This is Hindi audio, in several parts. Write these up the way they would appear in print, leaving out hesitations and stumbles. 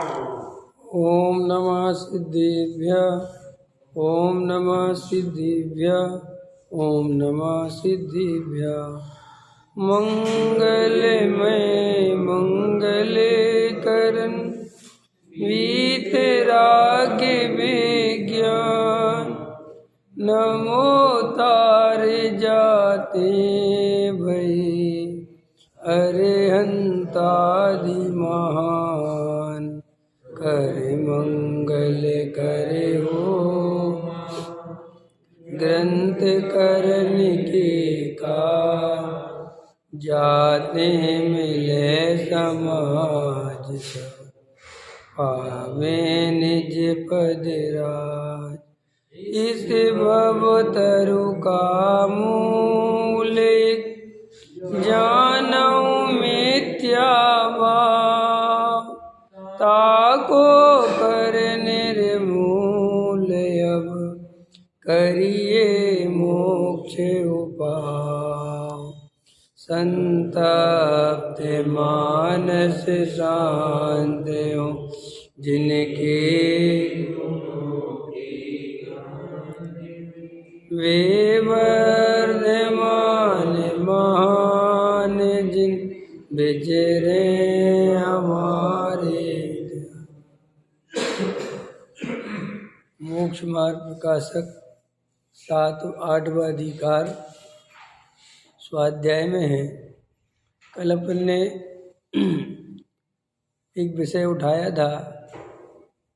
ओम नमः सिद्धिभ्यः ओम नमः सिद्धिभ्यः ओम नमः सिद्धिभ्यः। मंगलमय मंगले करन वीतराग्य विज्ञान नमो तार जाते भई अरिहंतादि महान करे मंगल करे हो ग्रंथ करन के का जाते मिले समाज सब पावे निज पद राज। इस भव तरु का मूल जानऊ मिथ्या भाव ताको कर निर्मूल अब करिए मोक्ष उपाय। संतप्त मानस शांत हो जिनके वे वर्धमान महान जिन बिजरे हमारे। मोक्ष मार्ग प्रकाशक 7-8वां अधिकार स्वाध्याय में है। कल अपन ने एक विषय उठाया था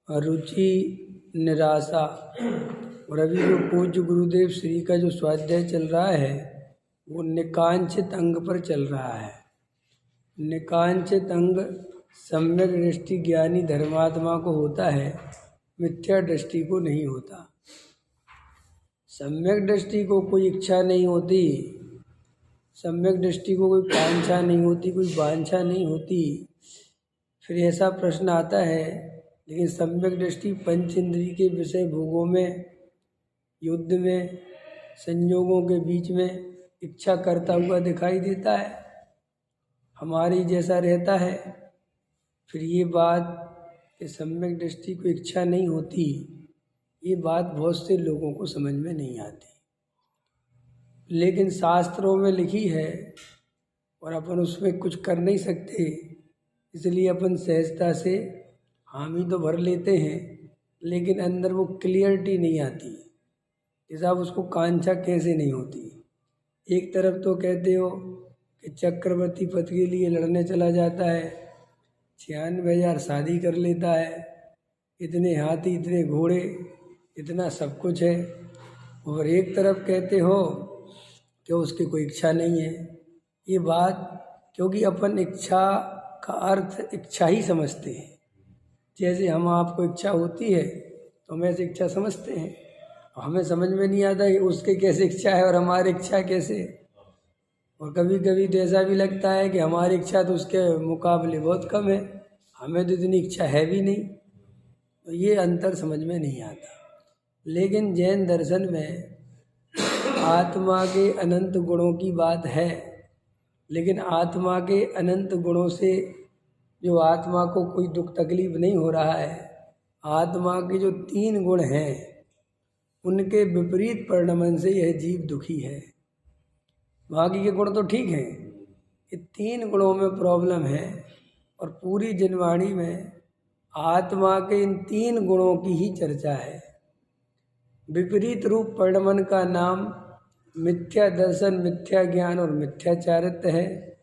रुचि निराशा, और अभी जो पूज्य गुरुदेव श्री का जो स्वाध्याय चल रहा है वो निकांक्षित अंग पर चल रहा है। निकांक्षित अंग सम्यक दृष्टि ज्ञानी धर्मात्मा को होता है, मिथ्या दृष्टि को नहीं होता। सम्यक दृष्टि को कोई इच्छा नहीं होती, सम्यक दृष्टि को कोई कांक्षा नहीं होती, कोई वांछा नहीं होती। फिर ऐसा प्रश्न आता है, लेकिन सम्यक दृष्टि पंच इंद्रिय के विषय भोगों में, युद्ध में, संयोगों के बीच में इच्छा करता हुआ दिखाई देता है, हमारी जैसा रहता है। फिर ये बात कि सम्यक दृष्टि को इच्छा नहीं होती, ये बात बहुत से लोगों को समझ में नहीं आती, लेकिन शास्त्रों में लिखी है और अपन उसमें कुछ कर नहीं सकते, इसलिए अपन सहजता से हामी तो भर लेते हैं, लेकिन अंदर वो क्लियरिटी नहीं आती कि साहब उसको कांक्षा कैसे नहीं होती। एक तरफ तो कहते हो कि चक्रवर्ती पद के लिए लड़ने चला जाता है, 96,000 शादी कर लेता है, इतने हाथी, इतने घोड़े, इतना सब कुछ है, और एक तरफ कहते हो कि उसकी कोई इच्छा नहीं है। ये बात क्योंकि अपन इच्छा का अर्थ इच्छा ही समझते हैं। जैसे हम आपको इच्छा होती है तो हम ऐसे इच्छा समझते हैं, हमें समझ में नहीं आता कि उसके कैसे इच्छा है और हमारी इच्छा कैसे। और कभी कभी तो ऐसा भी लगता है कि हमारी इच्छा तो उसके मुकाबले बहुत कम है, हमें तो इतनी इच्छा है भी नहीं। तो ये अंतर समझ में नहीं आता। लेकिन जैन दर्शन में आत्मा के अनंत गुणों की बात है, लेकिन आत्मा के अनंत गुणों से जो आत्मा को कोई दुख तकलीफ नहीं हो रहा है, आत्मा के जो 3 गुण हैं उनके विपरीत परिणमन से यह जीव दुखी है। बाकी के गुण तो ठीक हैं, ये 3 गुणों में प्रॉब्लम है। और पूरी जनवाणी में आत्मा के इन 3 गुणों की ही चर्चा है। विपरीत रूप परिणमन का नाम मिथ्या दर्शन, मिथ्या ज्ञान और मिथ्या चारित्र है,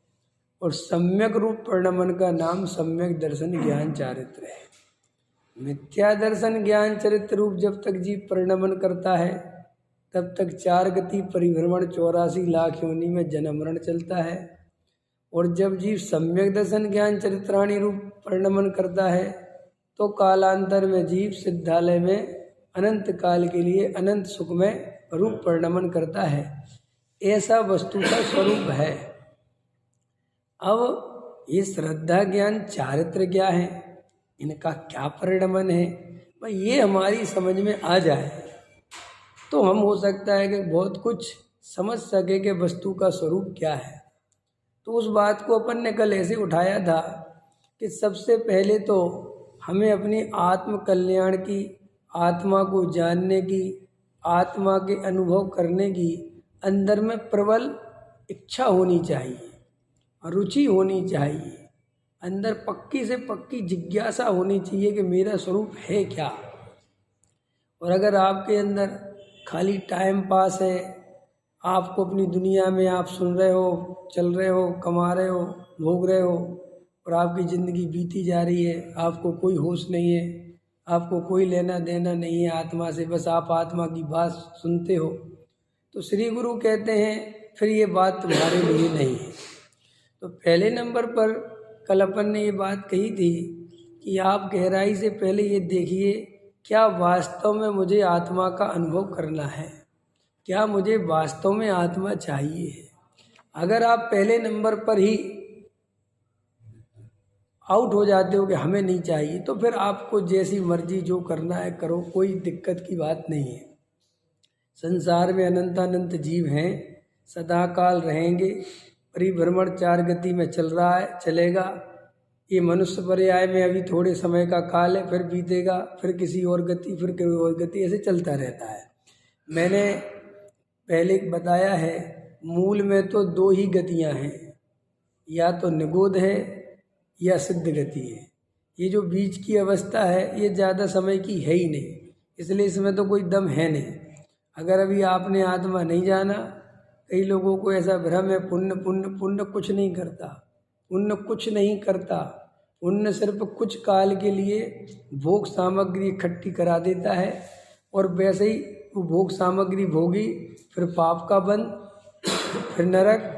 और सम्यक रूप परिणमन का नाम सम्यक दर्शन ज्ञान चारित्र है। मिथ्या दर्शन ज्ञान चरित्र रूप जब तक जीव परिणमन करता है तब तक 4 गति परिभ्रमण 84 लाख योनि में जन्म मरण चलता है, और जब जीव सम्यक दर्शन ज्ञान चरित्राणी रूप परिणमन करता है तो कालांतर में जीव सिद्धालय में अनंत काल के लिए अनंत सुख में रूप परिणमन करता है। ऐसा वस्तु का स्वरूप है। अब ये श्रद्धा ज्ञान चारित्र क्या है, इनका क्या परिणमन है, भाई ये हमारी समझ में आ जाए तो हम हो सकता है कि बहुत कुछ समझ सके कि वस्तु का स्वरूप क्या है। तो उस बात को अपन ने कल ऐसे उठाया था कि सबसे पहले तो हमें अपनी आत्म कल्याण की, आत्मा को जानने की, आत्मा के अनुभव करने की अंदर में प्रबल इच्छा होनी चाहिए, रुचि होनी चाहिए, अंदर पक्की से पक्की जिज्ञासा होनी चाहिए कि मेरा स्वरूप है क्या। और अगर आपके अंदर खाली टाइम पास है, आपको अपनी दुनिया में आप सुन रहे हो, चल रहे हो, कमा रहे हो, भोग रहे हो और आपकी ज़िंदगी बीती जा रही है, आपको कोई होश नहीं है, आपको कोई लेना देना नहीं है आत्मा से, बस आप आत्मा की बात सुनते हो, तो श्री गुरु कहते हैं फिर ये बात तुम्हारे लिए नहीं है। तो पहले नंबर पर कल अपन ने ये बात कही थी कि आप गहराई से पहले ये देखिए, क्या वास्तव में मुझे आत्मा का अनुभव करना है, क्या मुझे वास्तव में आत्मा चाहिए है। अगर आप पहले नंबर पर ही आउट हो जाते हो कि हमें नहीं चाहिए, तो फिर आपको जैसी मर्जी जो करना है करो, कोई दिक्कत की बात नहीं है। संसार में अनंतानंत जीव हैं, सदा काल रहेंगे, परिभ्रमण 4 गति में चल रहा है, चलेगा। ये मनुष्य पर्याय में अभी थोड़े समय का काल है, फिर बीतेगा, फिर किसी और गति, फिर कोई और गति, ऐसे चलता रहता है। मैंने पहले बताया है, मूल में तो 2 ही गतियां हैं, या तो निगोद है या सिद्ध गति है। ये जो बीच की अवस्था है ये ज़्यादा समय की है ही नहीं, इसलिए इसमें तो कोई दम है नहीं। अगर अभी आपने आत्मा नहीं जाना, कई लोगों को ऐसा भ्रम है पुण्य पुण्य पुण्य कुछ नहीं करता, पुण्य कुछ नहीं करता, पुण्य सिर्फ कुछ काल के लिए भोग सामग्री इकट्ठी करा देता है, और वैसे ही वो भोग सामग्री भोगी, फिर पाप का बंध, फिर नरक,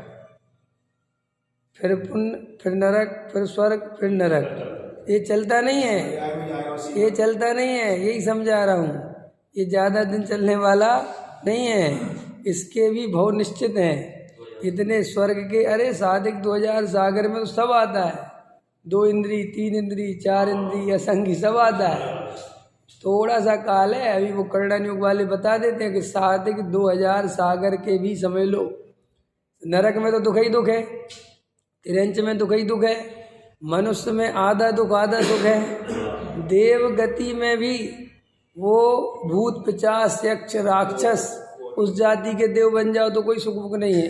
फिर पुण्य, फिर नरक, फिर स्वर्ग, फिर नरक। ये चलता नहीं है, ये चलता नहीं है, यही समझा रहा हूँ। ये ज़्यादा दिन चलने वाला नहीं है, इसके भी भाव निश्चित हैं। इतने स्वर्ग के, अरे सादिक 2000 सागर में तो सब आता है, 2 इंद्री, 3 इंद्री, 4 इंद्री, असंख्य सब आता है। थोड़ा सा काल है, अभी वो करुणान योग वाले बता देते हैं कि सादिक 2000 सागर के भी समझ लो। नरक में तो दुख ही दुख है, तिरंच में दुख ही दुख है, मनुष्य में आधा दुख आधा सुख है, देव गति में भी वो भूत पिशाच यक्ष राक्षस उस जाति के देव बन जाओ तो कोई सुख नहीं है।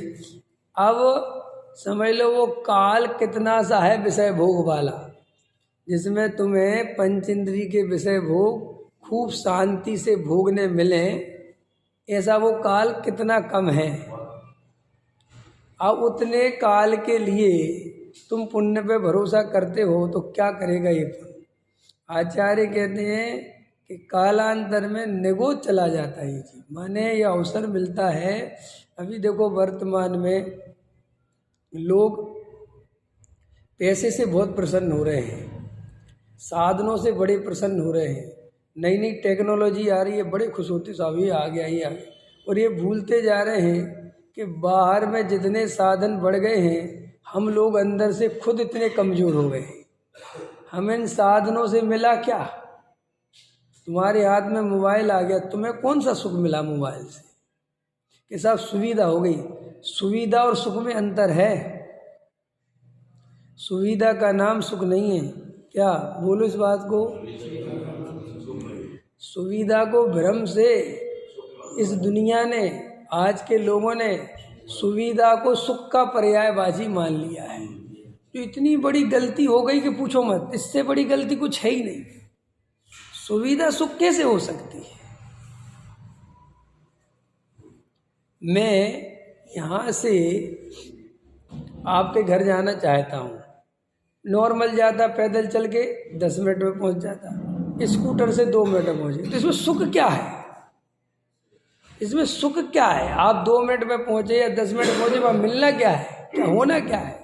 अब समझ लो वो काल कितना सा है विषय भोग वाला, जिसमें तुम्हें पंच इंद्री के विषय भोग खूब शांति से भोगने मिले, ऐसा वो काल कितना कम है। अब उतने काल के लिए तुम पुण्य पे भरोसा करते हो तो क्या करेगा ये पुण्य। आचार्य कहते हैं कि कालांतर में निगोद चला जाता है ये चीज, माने ये अवसर मिलता है। अभी देखो वर्तमान में लोग पैसे से बहुत प्रसन्न हो रहे हैं, साधनों से बड़े प्रसन्न हो रहे हैं, नई नई टेक्नोलॉजी आ रही है, बड़े खुश होते साहब ये आ गया, ये आ गया, और ये भूलते जा रहे हैं कि बाहर में जितने साधन बढ़ गए हैं, हम लोग अंदर से खुद इतने कमज़ोर हो गए हैं। हम इन साधनों से मिला क्या? तुम्हारे हाथ में मोबाइल आ गया, तुम्हें कौन सा सुख मिला मोबाइल से? कि साहब सुविधा हो गई, सुविधा और सुख में अंतर है। सुविधा का नाम सुख नहीं है, क्या बोलो इस बात को। सुविधा को भ्रम से इस दुनिया ने, आज के लोगों ने सुविधा को सुख का पर्यायवाची मान लिया है। तो इतनी बड़ी गलती हो गई कि पूछो मत, इससे बड़ी गलती कुछ है ही नहीं। सुविधा सुख कैसे हो सकती है? मैं यहाँ से आपके घर जाना चाहता हूँ, नॉर्मल जाता पैदल चल के 10 मिनट में पहुँच जाता, स्कूटर से 2 मिनट में पहुँचे, तो इसमें सुख क्या है? इसमें सुख क्या है? आप 2 मिनट में पहुँचे या 10 मिनट में पहुँचे, वहाँ मिलना क्या है, क्या होना क्या है?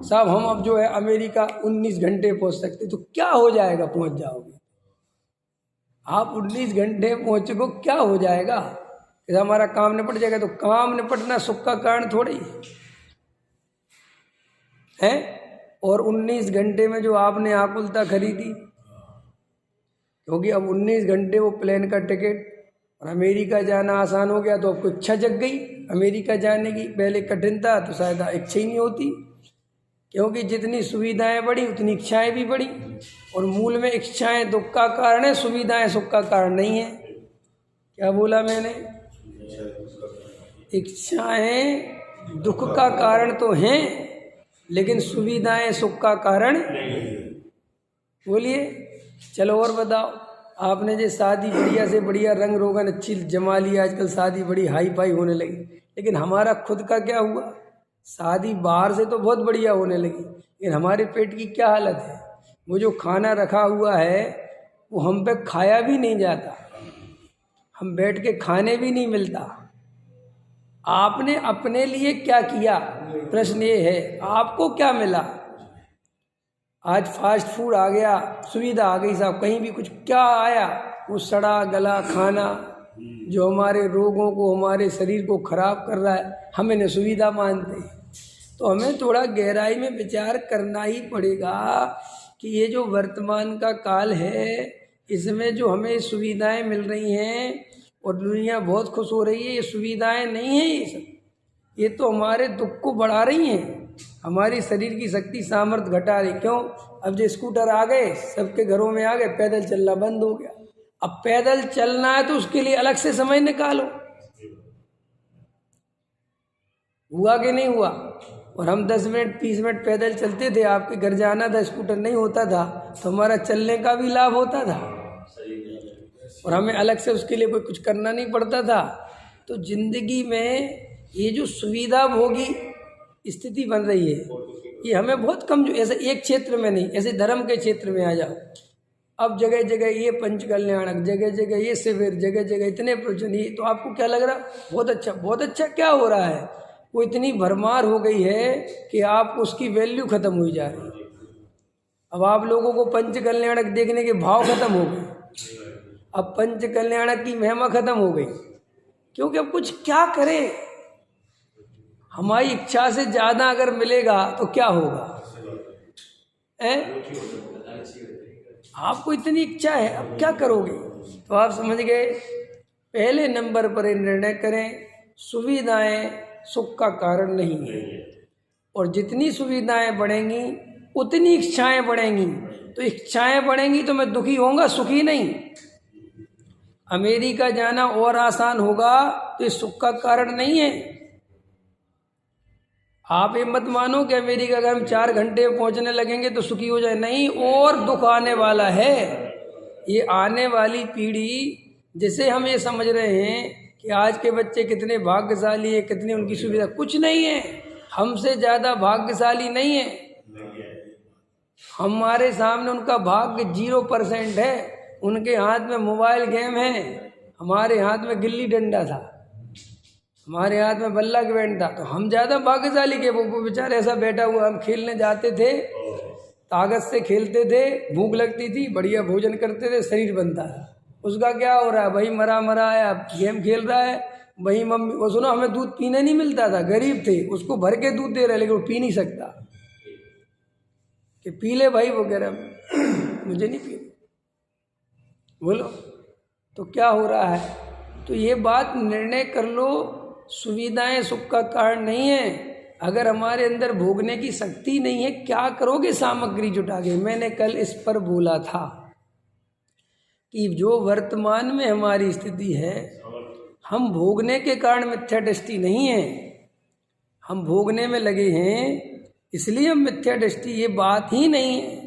साहब हम अब जो है अमेरिका 19 घंटे पहुँच सकते, तो क्या हो जाएगा? पहुँच जाओगे आप 19 घंटे पहुँचे को क्या हो जाएगा? कि हमारा काम निपट जाएगा, तो काम निपटना सुख का कारण थोड़ी है। और 19 घंटे में जो आपने आकुलता खरीदी, क्योंकि अब 19 घंटे वो प्लेन का टिकट, और अमेरिका जाना आसान हो गया तो आपको इच्छा जग गई अमेरिका जाने की। पहले कठिन था तो शायद इच्छा ही नहीं होती, क्योंकि जितनी सुविधाएं बढ़ी उतनी इच्छाएं भी बढ़ी, और मूल में इच्छाएं दुख का कारण है, सुविधाएं सुख का कारण नहीं है। क्या बोला मैंने? इच्छाएं दुख का कारण तो हैं, लेकिन सुविधाएं सुख का कारण। बोलिए, चलो और बताओ। आपने जो शादी बढ़िया से बढ़िया रंग रोगन अच्छी जमा ली, आजकल शादी बड़ी हाई फाई होने लगी, लेकिन हमारा खुद का क्या हुआ? शादी बाहर से तो बहुत बढ़िया होने लगी, लेकिन हमारे पेट की क्या हालत है? वो जो खाना रखा हुआ है वो हम पे खाया भी नहीं जाता, हम बैठ के खाने भी नहीं मिलता। आपने अपने लिए क्या किया? प्रश्न ये है, आपको क्या मिला? आज फास्ट फूड आ गया, सुविधा आ गई साहब, कहीं भी कुछ क्या आया, वो सड़ा गला खाना जो हमारे रोगों को, हमारे शरीर को खराब कर रहा है, हम इन्हें सुविधा मानते हैं। तो हमें थोड़ा गहराई में विचार करना ही पड़ेगा कि ये जो वर्तमान का काल है, इसमें जो हमें सुविधाएं मिल रही हैं और दुनिया बहुत खुश हो रही है, ये सुविधाएं नहीं है, ये सब ये तो हमारे दुख को बढ़ा रही हैं, हमारी शरीर की शक्ति सामर्थ्य घटा रही। क्यों? अब जो स्कूटर आ गए, सबके घरों में आ गए, पैदल चलना बंद हो गया। अब पैदल चलना है तो उसके लिए अलग से समय निकालो। हुआ कि नहीं हुआ? और हम 10 मिनट 30 मिनट पैदल चलते थे, आपके घर जाना था, स्कूटर नहीं होता था, तो हमारा चलने का भी लाभ होता था और हमें अलग से उसके लिए कोई कुछ करना नहीं पड़ता था। तो जिंदगी में ये जो सुविधा भोगी स्थिति बन रही है, ये हमें बहुत कम, ऐसे एक क्षेत्र में नहीं, ऐसे धर्म के क्षेत्र में आ जाओ, अब जगह जगह ये पंच कल्याणक, जगह जगह ये शिविर, जगह जगह इतने प्रवचन, ये तो आपको क्या लग रहा? बहुत अच्छा, बहुत अच्छा। क्या हो रहा है? वो इतनी भरमार हो गई है कि आप उसकी वैल्यू खत्म हुई जा रही है। अब आप लोगों को पंच कल्याणक देखने के भाव खत्म हो गए, अब पंच कल्याणक की महिमा खत्म हो गई, क्योंकि अब कुछ क्या करें, हमारी इच्छा से ज्यादा अगर मिलेगा तो क्या होगा? आपको इतनी इच्छा है, अब क्या करोगे? तो आप समझ गए, पहले नंबर पर निर्णय करें, सुविधाएं सुख का कारण नहीं है, और जितनी सुविधाएं बढ़ेंगी उतनी इच्छाएं बढ़ेंगी, तो इच्छाएं बढ़ेंगी तो मैं दुखी होऊंगा, सुखी नहीं। अमेरिका जाना और आसान होगा तो ये सुख का कारण नहीं है। आप ये मत मानो कि अमेरिका अगर हम 4 घंटे में पहुंचने लगेंगे तो सुखी हो जाए, नहीं, और दुख आने वाला है। ये आने वाली पीढ़ी, जिसे हम ये समझ रहे हैं कि आज के बच्चे कितने भाग्यशाली है, कितनी उनकी सुविधा, कुछ नहीं है, हमसे ज़्यादा भाग्यशाली नहीं है। हमारे सामने उनका भाग्य 0% है। उनके हाथ में मोबाइल गेम है, हमारे हाथ में गिल्ली डंडा था, हमारे हाथ में बल्ला के बैट था, तो हम ज़्यादा भाग्यशाली के। वो बेचारे ऐसा बैठा हुआ, हम खेलने जाते थे, ताकत से खेलते थे, भूख लगती थी, बढ़िया भोजन करते थे, शरीर बनता था। उसका क्या हो रहा है? भाई मरा मरा है, अब गेम खेल रहा है, वही मम्मी, वो सुनो हमें दूध पीने नहीं मिलता था, गरीब थे, उसको भर के दूध दे रहे, लेकिन वो पी नहीं सकता, कि पी ले भाई, वो कह रहा मुझे नहीं पी। बोलो तो क्या हो रहा है? तो ये बात निर्णय कर लो, सुविधाएं सुख का कारण नहीं है। अगर हमारे अंदर भोगने की शक्ति नहीं है, क्या करोगे सामग्री जुटा के? मैंने कल इस पर बोला था कि जो वर्तमान में हमारी स्थिति है, हम भोगने के कारण मिथ्या दृष्टि नहीं है, हम भोगने में लगे हैं इसलिए हम मिथ्या दृष्टि, ये बात ही नहीं है।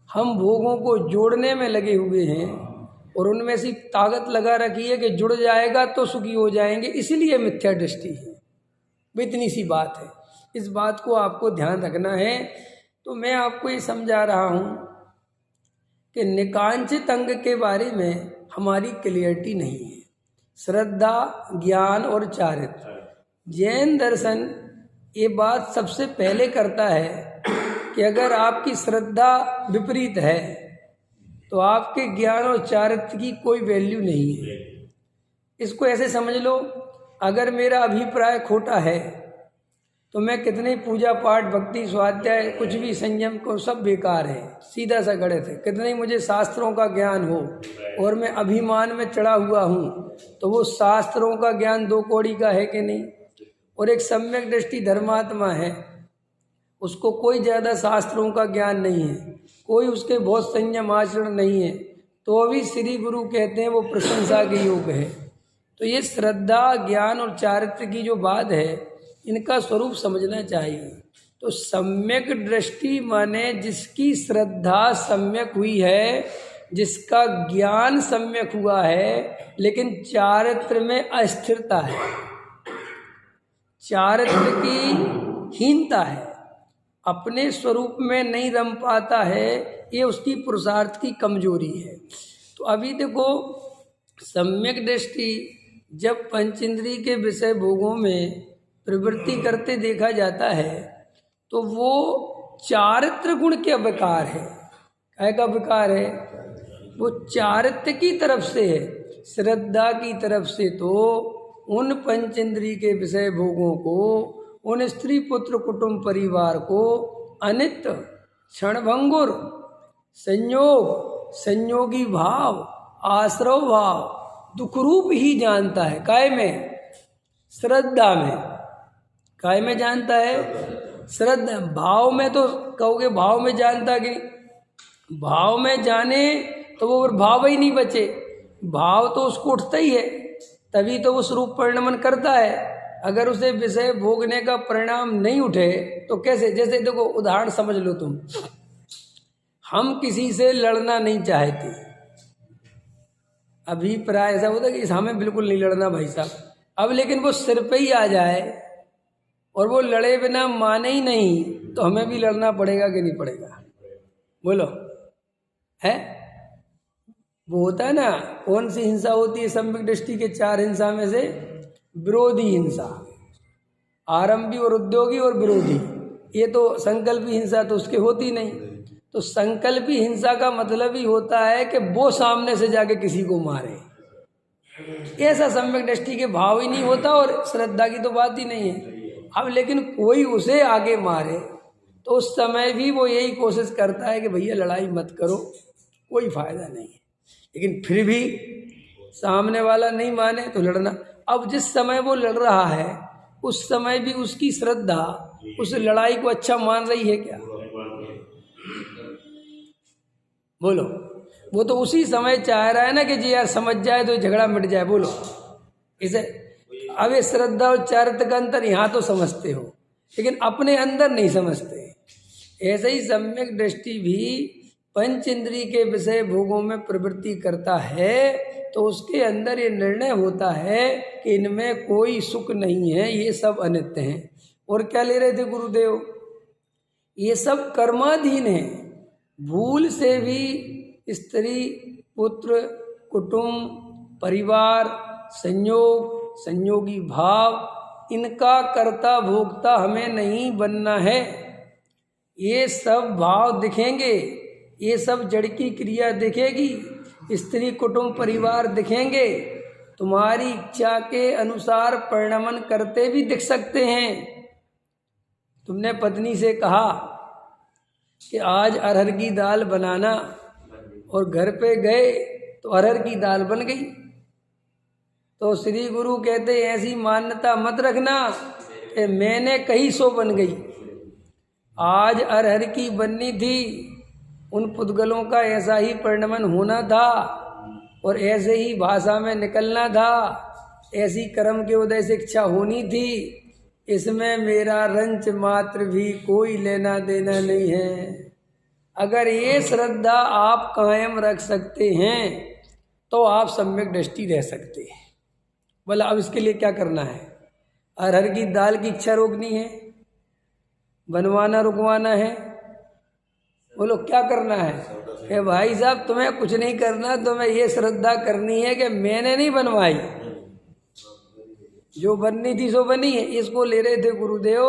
हम भोगों को जोड़ने में लगे हुए हैं और उनमें से ताकत लगा रखी है कि जुड़ जाएगा तो सुखी हो जाएंगे, इसलिए मिथ्या दृष्टि है। इतनी सी बात है, इस बात को आपको ध्यान रखना है। तो मैं आपको ये समझा रहा हूँ कि निकांचित अंग के बारे में हमारी क्लियरिटी नहीं है। श्रद्धा, ज्ञान और चारित्र, जैन दर्शन ये बात सबसे पहले करता है कि अगर आपकी श्रद्धा विपरीत है तो आपके ज्ञान और चारित्र की कोई वैल्यू नहीं है। इसको ऐसे समझ लो, अगर मेरा अभिप्राय खोटा है तो मैं कितने पूजा पाठ, भक्ति, स्वाध्याय, कुछ भी संयम को सब बेकार है, सीधा सा गलत है। कितने ही मुझे शास्त्रों का ज्ञान हो और मैं अभिमान में चढ़ा हुआ हूँ, तो वो शास्त्रों का ज्ञान 2 कौड़ी का है कि नहीं? और एक सम्यक दृष्टि धर्मात्मा है, उसको कोई ज़्यादा शास्त्रों का ज्ञान नहीं है, कोई उसके बहुत संयम आचरण नहीं है, तो भी श्री गुरु कहते हैं वो प्रशंसा के योग है। तो ये श्रद्धा, ज्ञान और चारित्र की जो बात है, इनका स्वरूप समझना चाहिए। तो सम्यक दृष्टि माने जिसकी श्रद्धा सम्यक हुई है, जिसका ज्ञान सम्यक हुआ है, लेकिन चारित्र में अस्थिरता है, चारित्र की हीनता है, अपने स्वरूप में नहीं रम पाता है, ये उसकी पुरुषार्थ की कमजोरी है। तो अभी देखो, सम्यक दृष्टि जब पंचेंद्रिय के विषय भोगों में प्रवृत्ति करते देखा जाता है, तो वो चारित्र गुण के विकार है। काय का विकार है? वो चारित्र की तरफ से है, श्रद्धा की तरफ से तो उन पंचेंद्रिय के विषय भोगों को, उन स्त्री पुत्र कुटुंब परिवार को अनित्य, क्षणभंगुर, संयोग, संयोगी भाव, आश्रव भाव, दुख रूप ही जानता है। काय में? श्रद्धा में। काय में जानता है? श्रद्धा। भाव में तो कहोगे भाव में जानता कि भाव में जाने तो वो भाव ही नहीं बचे, भाव तो उसको उठता ही है, तभी तो वो स्वरूप परिणमन करता है। अगर उसे विषय भोगने का परिणाम नहीं उठे तो कैसे? जैसे देखो, उदाहरण समझ लो तुम, हम किसी से लड़ना नहीं चाहते, अभी प्राय ऐसा होता है कि हमें बिल्कुल नहीं लड़ना भाई साहब, अब लेकिन वो सिर पे ही आ जाए और वो लड़े बिना माने ही नहीं, तो हमें भी लड़ना पड़ेगा कि नहीं पड़ेगा? बोलो, है? वो होता है ना, कौन सी हिंसा होती है सम्यक दृष्टि के? 4 हिंसा में से विरोधी हिंसा, आरंभी और उद्योगी और विरोधी। ये तो संकल्पी हिंसा तो उसके होती नहीं। तो संकल्पी हिंसा का मतलब ही होता है कि वो सामने से जाके किसी को मारे, ऐसा सम्यक दृष्टि के भाव ही नहीं होता, और श्रद्धा की तो बात ही नहीं है। अब लेकिन कोई उसे आगे मारे तो उस समय भी वो यही कोशिश करता है कि भैया लड़ाई मत करो, कोई फायदा नहीं है, लेकिन फिर भी सामने वाला नहीं माने तो लड़ना। अब जिस समय वो लड़ रहा है उस समय भी उसकी श्रद्धा उस लड़ाई को अच्छा मान रही है क्या? बोलो, वो तो उसी समय चाह रहा है ना कि जी यार समझ जाए तो झगड़ा मिट जाए। बोलो, इसे अब ये श्रद्धा और चारित्र का अंतर यहाँ तो समझते हो, लेकिन अपने अंदर नहीं समझते। ऐसे ही सम्यक दृष्टि भी पंच इंद्रिय के विषय भोगों में प्रवृत्ति करता है, तो उसके अंदर ये निर्णय होता है कि इनमें कोई सुख नहीं है, ये सब अनित्य हैं। और क्या ले रहे थे गुरुदेव? ये सब कर्माधीन है। भूल से भी स्त्री पुत्र कुटुंब परिवार संयोग संयोगी भाव, इनका कर्ता भोक्ता हमें नहीं बनना है। ये सब भाव दिखेंगे, ये सब जड़ की क्रिया दिखेगी, स्त्री कुटुंब परिवार दिखेंगे, तुम्हारी इच्छा के अनुसार परिणमन करते भी दिख सकते हैं। तुमने पत्नी से कहा कि आज अरहर की दाल बनाना, और घर पे गए तो अरहर की दाल बन गई, तो श्री गुरु कहते ऐसी मान्यता मत रखना कि मैंने कही सो बन गई। आज अरहर की बननी थी, उन पुद्गलों का ऐसा ही परिणमन होना था और ऐसे ही भाषा में निकलना था, ऐसी कर्म के उदय से इच्छा होनी थी। इसमें मेरा रंच मात्र भी कोई लेना देना नहीं है। अगर ये श्रद्धा आप कायम रख सकते हैं तो आप सम्यक दृष्टि रह सकते हैं। बोला, अब इसके लिए क्या करना है? अरहर की दाल की इच्छा रोकनी है, बनवाना रुकवाना है। बोलो, क्या करना है? कि भाई साहब तुम्हें कुछ नहीं करना, तुम्हें ये श्रद्धा करनी है कि मैंने नहीं बनवाई, जो बननी थी सो बनी है। इसको ले रहे थे गुरुदेव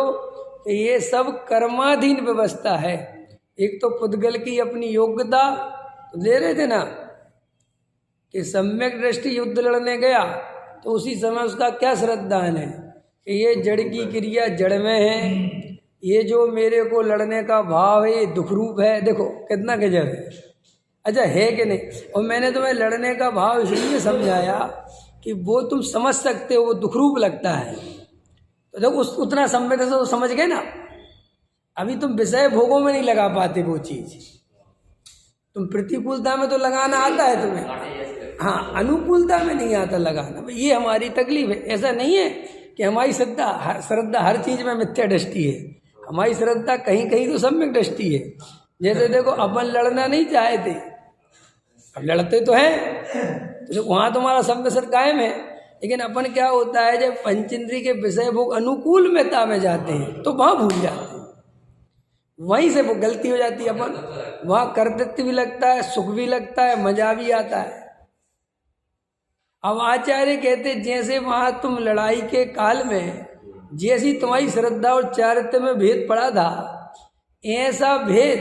कि ये सब कर्माधीन व्यवस्था है। एक तो पुद्गल की अपनी योग्यता तो ले रहे थे ना कि सम्यक दृष्टि युद्ध लड़ने गया तो उसी समय उसका क्या श्रद्धान है कि ये जड़ की क्रिया जड़ में है, ये जो मेरे को लड़ने का भाव है ये दुख रूप है। देखो कितना गजब है। अच्छा है कि नहीं? और मैंने तुम्हें लड़ने का भाव इसलिए समझाया कि वो तुम समझ सकते हो, वो दुख रूप लगता है। तो जब उतना सम्यक से तो समझ गए ना अभी तुम विषय भोगों में नहीं लगा पाते वो चीज, तुम प्रतिकूलता में तो लगाना आता है तुम्हें, हाँ अनुकूलता में नहीं आता लगाना। ये हमारी तकलीफ है। ऐसा नहीं है कि हमारी श्रद्धा हर चीज में मिथ्या दृष्टि है, हमारी श्रद्धा कहीं कहीं तो सम्यक दृष्टि है। जैसे देखो अपन लड़ना नहीं चाहे थे, अब लड़ते तो हैं, तो वहाँ तुम्हारा सम्यसर कायम है। लेकिन अपन क्या होता है, जब पंचेंद्रिय के विषय भोग अनुकूल मेता में जाते हैं तो वहाँ भूल जाते हैं, वहीं से वो गलती हो जाती है। अपन वहाँ कर्तृत्व भी लगता है, सुख भी लगता है, मजा भी आता है। अब आचार्य कहते जैसे वहाँ तुम लड़ाई के काल में जैसी तुम्हारी श्रद्धा और चारित्र्य में भेद पड़ा था, ऐसा भेद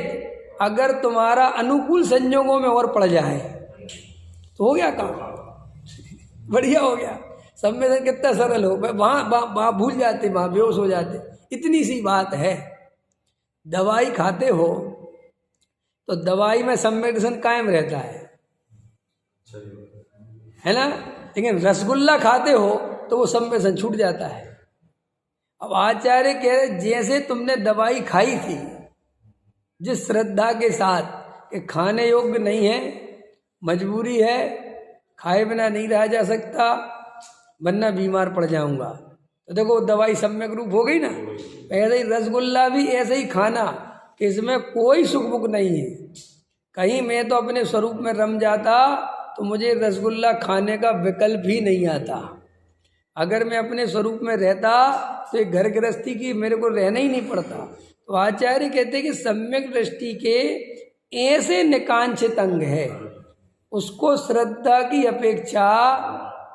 अगर तुम्हारा अनुकूल संजोगों में और पड़ जाए तो हो गया काम, बढ़िया हो गया। सम्मेलन कितना सरल हो, वहाँ भूल जाते, वहाँ बेहोश हो जाते। इतनी सी बात है। दवाई खाते हो तो दवाई में सम्मेलन कायम रहता है ना, लेकिन रसगुल्ला खाते हो तो वो सम्मेलन छूट जाता है। अब आचार्य कह रहे जैसे तुमने दवाई खाई थी जिस श्रद्धा के साथ कि खाने योग्य नहीं है, मजबूरी है, खाए बिना नहीं रहा जा सकता वरना बीमार पड़ जाऊंगा, तो देखो दवाई सम्यक रूप हो गई ना। ऐसे ही रसगुल्ला भी ऐसे ही खाना कि इसमें कोई सुख बुक नहीं है। कहीं मैं तो अपने स्वरूप में रम जाता तो मुझे रसगुल्ला खाने का विकल्प ही नहीं आता। अगर मैं अपने स्वरूप में रहता तो एक घर गृहस्थी की मेरे को रहना ही नहीं पड़ता। तो आचार्य कहते हैं कि सम्यक दृष्टि के ऐसे निकांक्षित अंग है, उसको श्रद्धा की अपेक्षा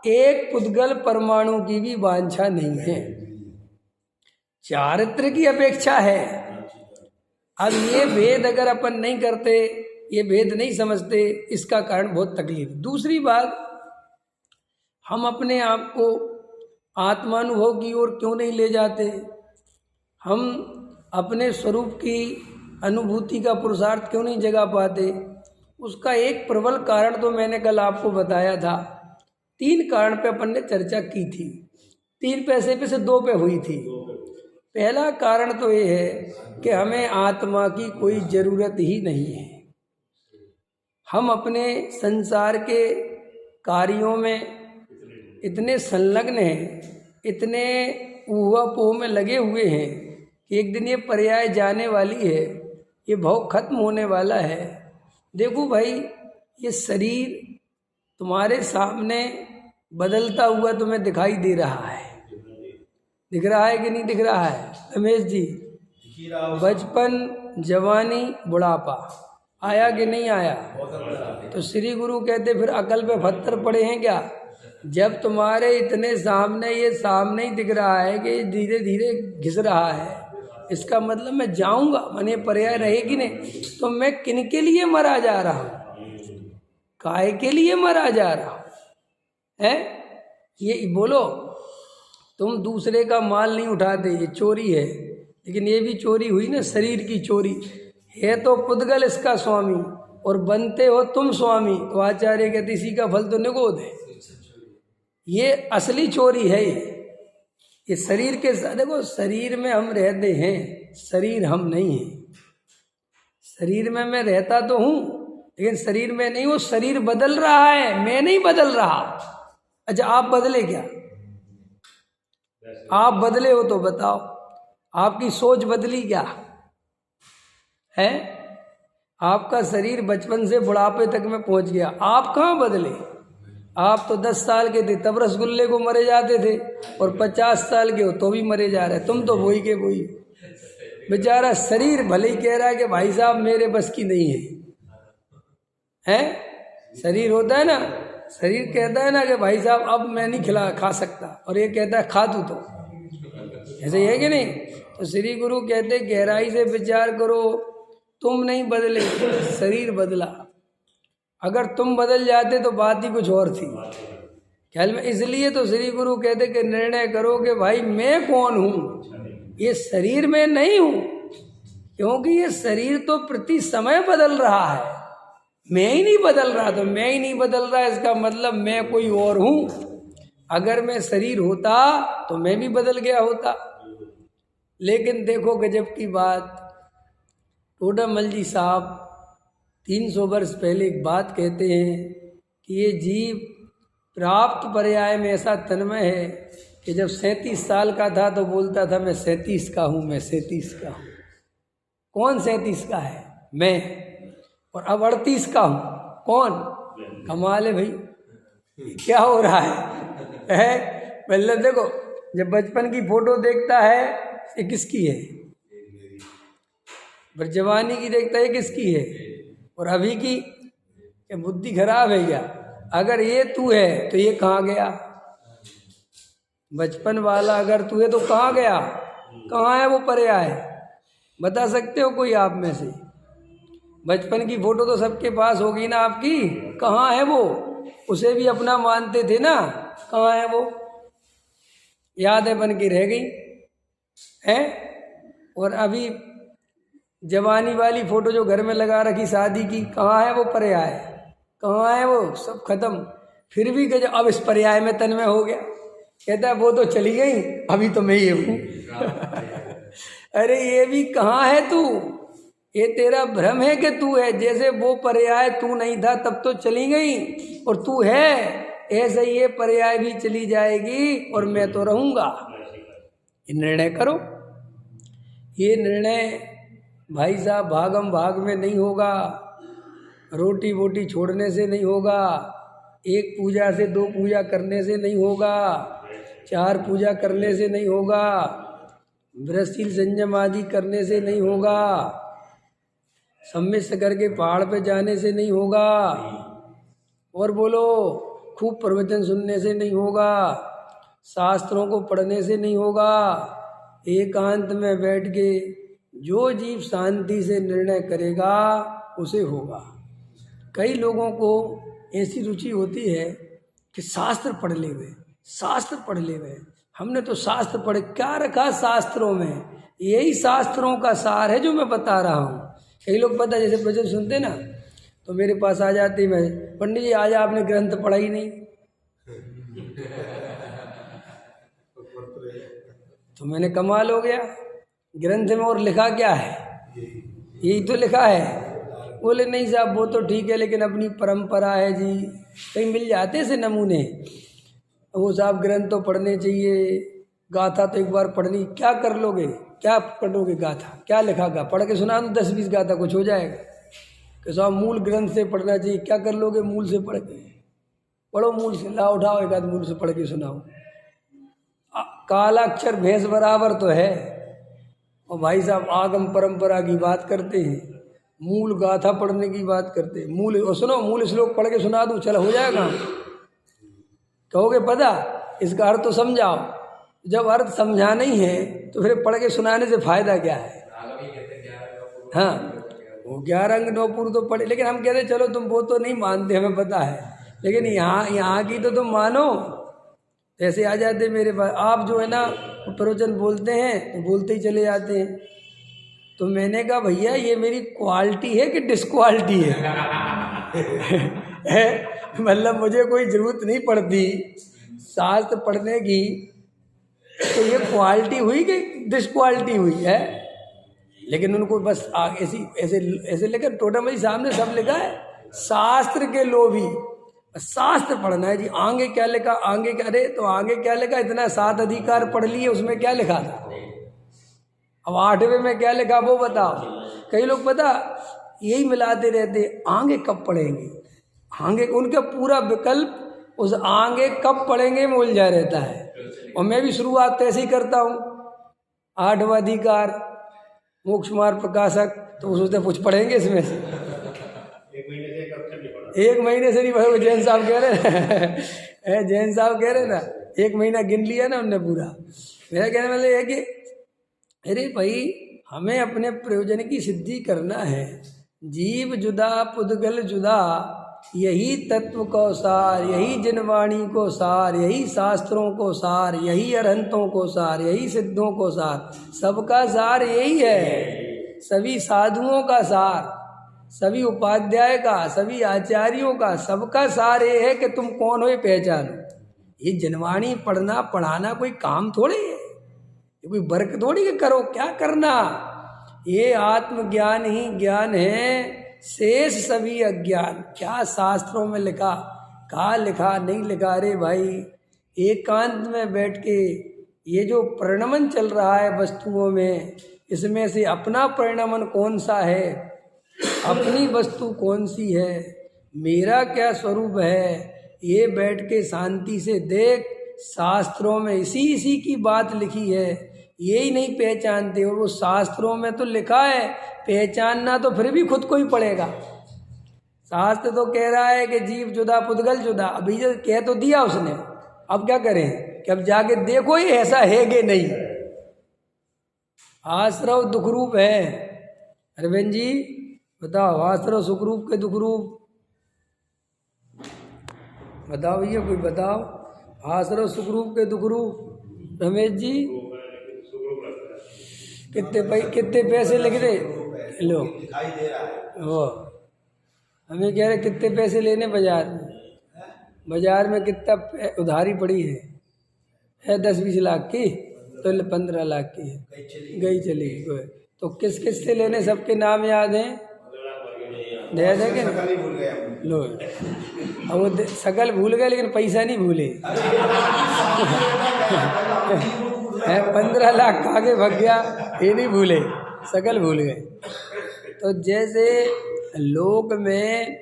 एक पुद्गल परमाणु की भी वांछा नहीं है, चारित्र की अपेक्षा है। अब ये भेद अगर अपन नहीं करते, ये भेद नहीं समझते, इसका कारण बहुत तकलीफ। दूसरी बात, हम अपने आप को आत्मानुभव की ओर क्यों नहीं ले जाते? हम अपने स्वरूप की अनुभूति का पुरुषार्थ क्यों नहीं जगा पाते? उसका एक प्रबल कारण तो मैंने कल आपको बताया था। 3 कारण पे अपन ने चर्चा की थी, 3 पैसे पे से 2 पे हुई थी। पहला कारण तो ये है कि हमें आत्मा की कोई ज़रूरत ही नहीं है। हम अपने संसार के कार्यों में इतने संलग्न हैं, इतने ऊहापोह में लगे हुए हैं कि एक दिन ये पर्याय जाने वाली है, ये भव खत्म होने वाला है। देखो भाई, ये शरीर तुम्हारे सामने बदलता हुआ तुम्हें दिखाई दे रहा है, दिख रहा है कि नहीं दिख रहा है रमेश जी? बचपन, जवानी, बुढ़ापा आया कि नहीं आया? तो श्री गुरु कहते फिर अकल पे पत्थर पड़े हैं क्या? जब तुम्हारे इतने सामने ये सामने ही दिख रहा है कि धीरे धीरे घिस रहा है, इसका मतलब मैं जाऊंगा, मैंने पर्याय रहेगी नहीं। तो मैं किन के लिए मरा जा रहा हूँ, काहे के लिए मरा जा रहा हूँ? है ये बोलो, तुम दूसरे का माल नहीं उठाते, ये चोरी है, लेकिन ये भी चोरी हुई ना, शरीर की चोरी है। तो पुद्गल इसका स्वामी और बनते हो तुम स्वामी, तो आचार्य कहते इसी का फल तो निगोद है। ये असली चोरी है। ये शरीर के साथ देखो, शरीर में हम रहते हैं, शरीर हम नहीं है। शरीर में मैं रहता तो हूँ लेकिन शरीर में नहीं, वो शरीर बदल रहा है, मैं नहीं बदल रहा। अच्छा, आप बदले क्या? आप बदले हो तो बताओ, आपकी सोच बदली क्या है? आपका शरीर बचपन से बुढ़ापे तक में पहुंच गया, आप कहाँ बदले? आप तो 10 साल के थे तब रसगुल्ले को मरे जाते थे, और 50 साल के हो तो भी मरे जा रहे। तुम तो वही के वही। बेचारा शरीर भले ही कह रहा है कि भाई साहब मेरे बस की नहीं है, हैं? शरीर होता है ना, शरीर कहता है ना कि भाई साहब अब मैं नहीं खा सकता, और ये कहता है खा तू तो। ऐसे ही है कि नहीं? तो श्री गुरु कहते गहराई से विचार करो, तुम नहीं बदले, शरीर बदला। अगर तुम बदल जाते तो बात ही कुछ और थी ख्याल में। इसलिए तो श्री गुरु कहते कि निर्णय करो कि भाई मैं कौन हूँ, ये शरीर में नहीं हूँ, क्योंकि ये शरीर तो प्रति समय बदल रहा है, मैं ही नहीं बदल रहा। तो मैं ही नहीं बदल रहा, इसका मतलब मैं कोई और हूँ। अगर मैं शरीर होता तो मैं भी बदल गया होता। लेकिन देखो गजब की बात, टोडामल जी साहब 300 वर्ष पहले एक बात कहते हैं कि ये जीव प्राप्त पर्याय में ऐसा तन्मय है कि जब 37 साल का था तो बोलता था मैं 37 का हूँ, मैं 37 का हूँ। कौन 37 का है? मैं। और अब 38 का हूँ। कौन? कमाल है भाई, क्या हो रहा है? मतलब देखो, जब बचपन की फोटो देखता है ये किसकी है, पर जवानी की देखता है किसकी है, और अभी की क्या बुद्धि खराब है क्या? अगर ये तू है तो ये कहाँ गया? बचपन वाला अगर तू है तो कहाँ गया? कहाँ है वो पर्याय? बता सकते हो कोई आप में से? बचपन की फोटो तो सबके पास होगी ना आपकी, कहाँ है वो? उसे भी अपना मानते थे ना, कहाँ है वो? यादें बन के रह गई है। और अभी जवानी वाली फोटो जो घर में लगा रखी शादी की, कहाँ है वो पर्याय? कहाँ है वो? सब खत्म। फिर भी गजब, अब इस पर्याय में तन्मय हो गया। कहता है वो तो चली गई, अभी तो मैं ही हूँ। अरे ये भी कहाँ है तू? ये तेरा भ्रम है कि तू है। जैसे वो पर्याय तू नहीं था तब तो चली गई और तू है, ऐसे ये पर्याय भी चली जाएगी और मैं तो रहूँगा। ये निर्णय करो। ये निर्णय भाई साहब भागम भाग में नहीं होगा, रोटी वोटी छोड़ने से नहीं होगा, एक पूजा से 2 पूजा करने से नहीं होगा, 4 पूजा करने से नहीं होगा, व्रतशील संयम आदि करने से नहीं होगा, सम्मिश्र करके पहाड़ पे जाने से नहीं होगा, और बोलो खूब प्रवचन सुनने से नहीं होगा, शास्त्रों को पढ़ने से नहीं होगा। एकांत में बैठ के जो जीव शांति से निर्णय करेगा उसे होगा। कई लोगों को ऐसी रुचि होती है कि शास्त्र पढ़ ले वे, शास्त्र पढ़ ले वे। हमने तो शास्त्र पढ़े, क्या रखा शास्त्रों में? यही शास्त्रों का सार है जो मैं बता रहा हूँ। कई लोग पता जैसे प्रवचन सुनते ना तो मेरे पास आ जाते, मैं पंडित जी आज आपने ग्रंथ पढ़ा ही नहीं। तो मैंने कमाल हो गया, ग्रंथ में और लिखा क्या है? यही तो लिखा है। बोले नहीं साहब वो तो ठीक है लेकिन अपनी परंपरा है जी। कहीं मिल जाते ऐसे नमूने, वो साहब ग्रंथ तो पढ़ने चाहिए, गाथा तो एक बार पढ़नी। क्या कर लोगे, क्या पढ़ोगे गाथा? क्या लिखा गा? पढ़ के सुना दूँ 10-20 गाथा, कुछ हो जाएगा? कि साहब मूल ग्रंथ से पढ़ना चाहिए। क्या कर लोगे मूल से पढ़ के? पढ़ो मूल से, ला उठाओ एक आध मूल से पढ़ के सुनाओ। कालाक्षर भैंस बराबर तो है। और भाई साहब आगम परंपरा की बात करते हैं, मूल गाथा पढ़ने की बात करते हैं। मूल, और सुनो मूल श्लोक पढ़ के सुना दूँ, चलो हो जाएगा? कहोगे पता इसका अर्थ तो समझाओ। जब अर्थ समझाना ही है तो फिर पढ़ के सुनाने से फायदा क्या है? हाँ वो 11 अंग 9 पूर्व तो पढ़े, लेकिन हम कहते चलो तुम वो तो नहीं मानते, हमें पता है, लेकिन यहाँ की तो तुम मानो। ऐसे आ जाते मेरे पास, आप जो है ना प्रवचन बोलते हैं तो बोलते ही चले जाते हैं। तो मैंने कहा भैया ये मेरी क्वालिटी है कि डिसक्वालिटी है? मतलब मुझे कोई ज़रूरत नहीं पड़ती शास्त्र पढ़ने की, तो ये क्वालिटी हुई कि डिसक्वालिटी हुई है? लेकिन उनको बस ऐसी ऐसे ऐसे लेकर टोडामल सामने सब लिखा है, शास्त्र के लोभी। शास्त्र पढ़ना है जी, आगे क्या लिखा, आगे क्या? अरे तो आगे क्या लिखा? इतना 7 अधिकार पढ़ लिए, उसमें क्या लिखा था? अब 8वें में क्या लिखा वो बताओ। कई लोग पता यही मिलाते रहते, आगे कब पढ़ेंगे, आगे उनका पूरा विकल्प उस आगे कब पढ़ेंगे में उलझा रहता है। और मैं भी शुरुआत ऐसे ही करता हूँ, 8वां अधिकार मोक्ष मार्ग प्रकाशक, तो वो सोचते कुछ पढ़ेंगे इसमें से। 1 महीने से नहीं पढ़े, जैन साहब कह रहे हैं, जैन साहब कह रहे ना 1 महीना गिन लिया ना उनने पूरा। मेरा कहने वाला ये है कि अरे भाई हमें अपने प्रयोजन की सिद्धि करना है। जीव जुदा पुद्गल जुदा, यही तत्व को सार, यही जिनवाणी को सार, यही शास्त्रों को सार, यही अरहंतों को सार, यही सिद्धों को सार, सबका सार यही है। सभी साधुओं का सार, सभी उपाध्याय का, सभी आचार्यों का, सबका सार ये है कि तुम कौन हो ये पहचानो। ये जिनवाणी पढ़ना पढ़ाना कोई काम थोड़ी है, ये कोई वर्क थोड़ी कि करो, क्या करना। ये आत्मज्ञान ही ज्ञान है, शेष सभी अज्ञान। क्या शास्त्रों में लिखा, कहाँ लिखा, नहीं लिखा। अरे भाई, एकांत में बैठ के ये जो परिणमन चल रहा है वस्तुओं में, इसमें से अपना परिणमन कौन सा है, अपनी वस्तु कौन सी है, मेरा क्या स्वरूप है, ये बैठ के शांति से देख। शास्त्रों में इसी की बात लिखी है, यही नहीं पहचानते। और वो शास्त्रों में तो लिखा है, पहचानना तो फिर भी खुद को ही पड़ेगा। शास्त्र तो कह रहा है कि जीव जुदा पुद्गल जुदा, अभी जो कह तो दिया उसने, अब क्या करें कि अब जाके देखो ये ऐसा है कि नहीं। आश्रव दुख रूप है। अरविंद जी बताओ, आश्रव सुख रूप के दुख रूप बताओ भैया, कोई बताओ। आश्रव सुख रूप के दुख रूप। रमेश जी कितने पैसे लिख दे लो, वो हमें कह रहे कितने पैसे लेने बाजार में, बाजार में कितना उधारी पड़ी है 10-20 लाख की, तो 15 लाख की है, गई चली गई। तो किस किस से लेने, सबके नाम याद हैं, दे देंगे लो। अब वो सकल भूल गए लेकिन पैसा नहीं भूले। है 15 लाख खा के भग गया, ये नहीं भूले, सकल भूल गए। तो जैसे लोक में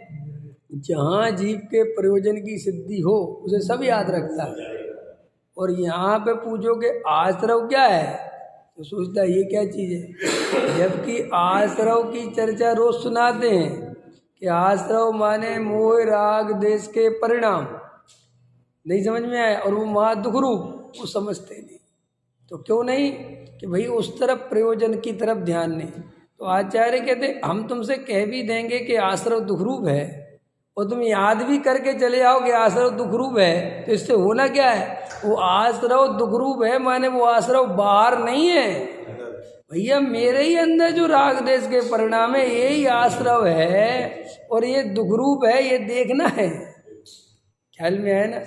जहाँ जीव के प्रयोजन की सिद्धि हो उसे सब याद रखता है, और यहाँ पे पूछो कि आश्रव क्या है तो सोचता है ये क्या चीज़ है। जबकि आश्रव की चर्चा रोज सुनाते हैं कि आश्रव माने मोह राग देश के परिणाम, नहीं समझ में आया। और वो महा दुख रूप, वो समझते नहीं। तो क्यों नहीं कि भाई उस तरफ प्रयोजन की तरफ ध्यान नहीं। तो आचार्य कहते हम तुमसे कह भी देंगे कि आश्रव दुख रूप है, और तुम याद भी करके चले आओ कि आश्रव दुख रूप है, तो इससे होना क्या है, वो आश्रव दुख रूप है माने वो आश्रव बाहर नहीं है भैया, मेरे ही अंदर जो राग देश के परिणाम है यही आश्रव है, और ये दुख रूप है, ये देखना है। ख्याल में है ना,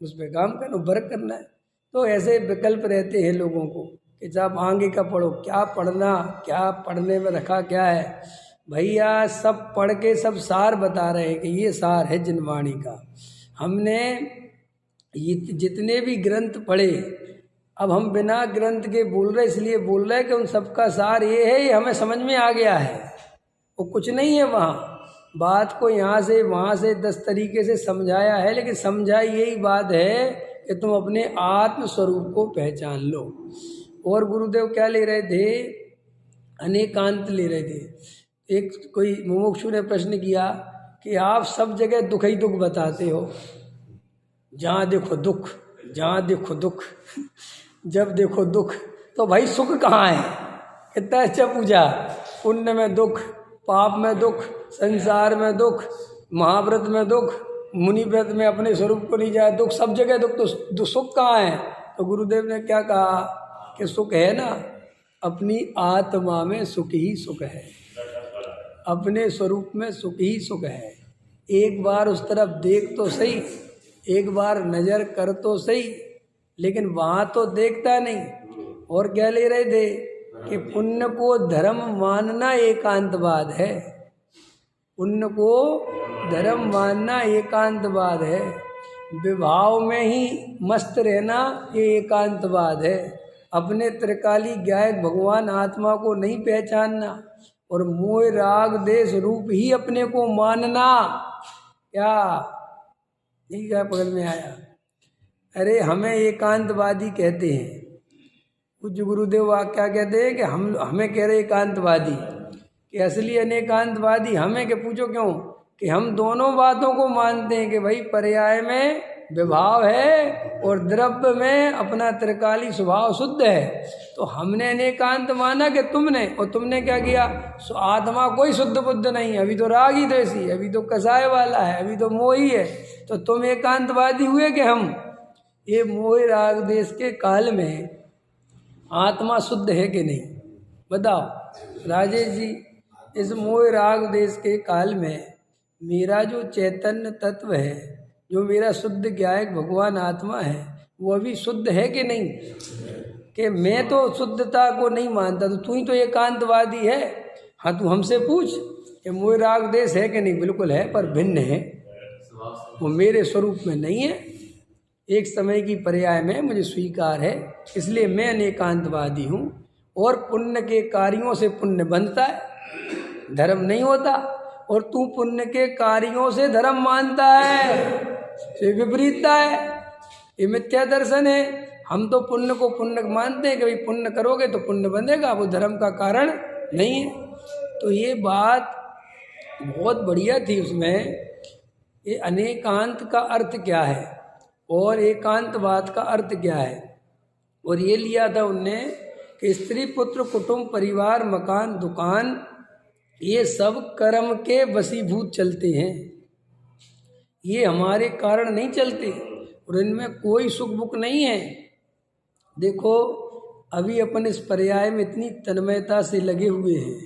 उस पर काम करना, वर्क करना है। तो ऐसे विकल्प रहते हैं लोगों को कि जब आगे का पढ़ो, क्या पढ़ना, क्या पढ़ने में रखा क्या है। भैया सब पढ़ के सब सार बता रहे हैं कि ये सार है जिनवाणी का। हमने ये जितने भी ग्रंथ पढ़े, अब हम बिना ग्रंथ के बोल रहे, इसलिए बोल रहे हैं कि उन सबका सार ये है, ये हमें समझ में आ गया है। वो कुछ नहीं है वहाँ, बात को यहाँ से वहाँ से 10 तरीके से समझाया है, लेकिन समझाई यही बात है कि तुम अपने आत्म स्वरूप को पहचान लो। और गुरुदेव क्या ले रहे थे, अनेकांत ले रहे थे। एक कोई मुमुक्षु ने प्रश्न किया कि आप सब जगह दुख ही दुख बताते हो, जहाँ देखो दुख, जहाँ देखो दुख, जब देखो दुख, तो भाई सुख कहाँ है। कितना अच्छा पूछा, पुण्य में दुख, पाप में दुख, संसार में दुख, महाव्रत में दुख, मुनि व्रत में अपने स्वरूप को नहीं जाए दुख, सब जगह दुख, तो सुख कहाँ है। तो गुरुदेव ने क्या कहा कि सुख है ना, अपनी आत्मा में सुख ही सुख है, अपने स्वरूप में सुख ही सुख है। एक बार उस तरफ देख तो सही, एक बार नज़र कर तो सही, लेकिन वहाँ तो देखता नहीं। और क्या ले रहे थे कि पुण्य को धर्म मानना एकांतवाद है, पुण्य को धर्म मानना एकांतवाद है, विभाव में ही मस्त रहना ये एकांतवाद है, अपने त्रिकाली गायक भगवान आत्मा को नहीं पहचानना, और मोह राग देश रूप ही अपने को मानना। क्या नहीं, क्या पकड़ में आया। अरे हमें एकांतवादी कहते हैं, कुछ गुरुदेव क्या कहते हैं कि हमें कह रहे एकांतवादी, कि असली अनेकांतवादी हमें के पूछो क्यों, कि हम दोनों बातों को मानते हैं कि भाई पर्याय में विभाव है और द्रव्य में अपना त्रिकाली स्वभाव शुद्ध है। तो हमने अनेकांत माना कि तुमने, और तुमने क्या किया, आत्मा कोई शुद्ध बुद्ध नहीं है, अभी तो राग ही द्वेषी है, अभी तो कसाय वाला है, अभी तो मोही है। तो तुम एकांतवादी हुए कि हम। ये मोह राग देश के काल में आत्मा शुद्ध है कि नहीं, बताओ राजेश जी। इस मोह राग देश के काल में मेरा जो चैतन्य तत्व है, जो मेरा शुद्ध ज्ञायक भगवान आत्मा है, वो अभी शुद्ध है कि नहीं। कि मैं तो शुद्धता को नहीं मानता, तो तू ही तो एकांतवादी है। हाँ, तू हमसे पूछ कि मोह राग देश है कि नहीं। बिल्कुल है, पर भिन्न है, वो मेरे स्वरूप में नहीं है। एक समय की पर्याय में मुझे स्वीकार है, इसलिए मैं अनेकांतवादी हूँ। और पुण्य के कार्यों से पुण्य बनता है, धर्म नहीं होता। और तू पुण्य के कार्यों से धर्म मानता है, ये विपरीतता है, ये मिथ्या दर्शन है। हम तो पुण्य को पुण्य मानते हैं कि भाई पुण्य करोगे तो पुण्य बनेगा, वो धर्म का कारण नहीं है। तो ये बात बहुत बढ़िया थी उसमें। ये अनेकांत का अर्थ क्या है और एकांतवाद का अर्थ क्या है। और ये लिया था उनने कि स्त्री पुत्र कुटुंब परिवार मकान दुकान ये सब कर्म के वशीभूत चलते हैं, ये हमारे कारण नहीं चलते और इनमें कोई सुख बुक नहीं है। देखो अभी अपन इस पर्याय में इतनी तन्मयता से लगे हुए हैं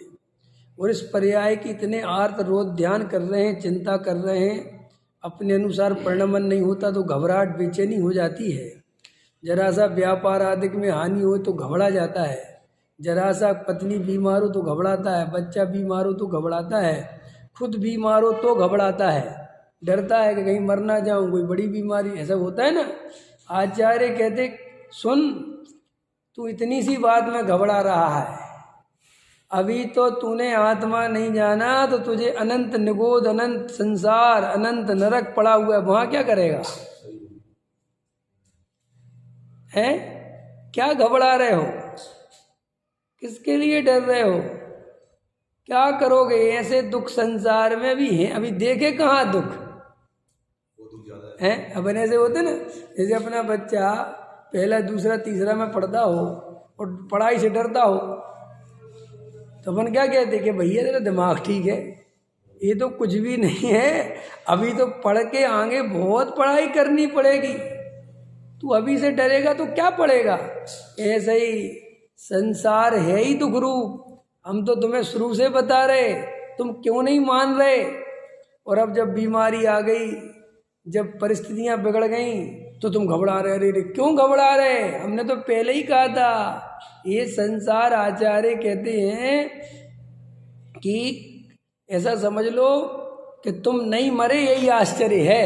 और इस पर्याय की इतने आर्त रोध ध्यान कर रहे हैं, चिंता कर रहे हैं। अपने अनुसार परिणमन नहीं होता तो घबराहट बेचैनी हो जाती है। जरा सा व्यापार आदि में हानि हो तो घबरा जाता है, जरा सा पत्नी बीमार हो तो घबराता है, बच्चा बीमार हो तो घबराता है, खुद बीमार हो तो घबराता है, डरता है कि कहीं मर ना जाऊं, कोई बड़ी बीमारी, ऐसा होता है ना। आचार्य कहते सुन, तू इतनी सी बात में घबरा रहा है, अभी तो तूने आत्मा नहीं जाना तो तुझे अनंत निगोद अनंत संसार अनंत नरक पड़ा हुआ है, वहां क्या करेगा है। क्या घबरा रहे हो, किसके लिए डर रहे हो, क्या करोगे। ऐसे दुख संसार में भी हैं, अभी देखे कहाँ दुख है। अपन ऐसे होते ना, जैसे अपना बच्चा पहला दूसरा तीसरा में पढ़ता हो और पढ़ाई से डरता हो तो अपन क्या कहते कि भैया तेरा दिमाग ठीक है, ये तो कुछ भी नहीं है, अभी तो पढ़ के आगे बहुत पढ़ाई करनी पड़ेगी, तू अभी से डरेगा तो क्या पढ़ेगा। ऐसे ही संसार है ही दुख रूप, हम तो तुम्हें शुरू से बता रहे, तुम क्यों नहीं मान रहे। और अब जब बीमारी आ गई, जब परिस्थितियां बिगड़ गईं तो तुम घबरा रहे। अरे क्यों घबरा रहे, हमने तो पहले ही कहा था। ये संसार आचार्य कहते हैं कि ऐसा समझ लो कि तुम नहीं मरे, यही आश्चर्य है।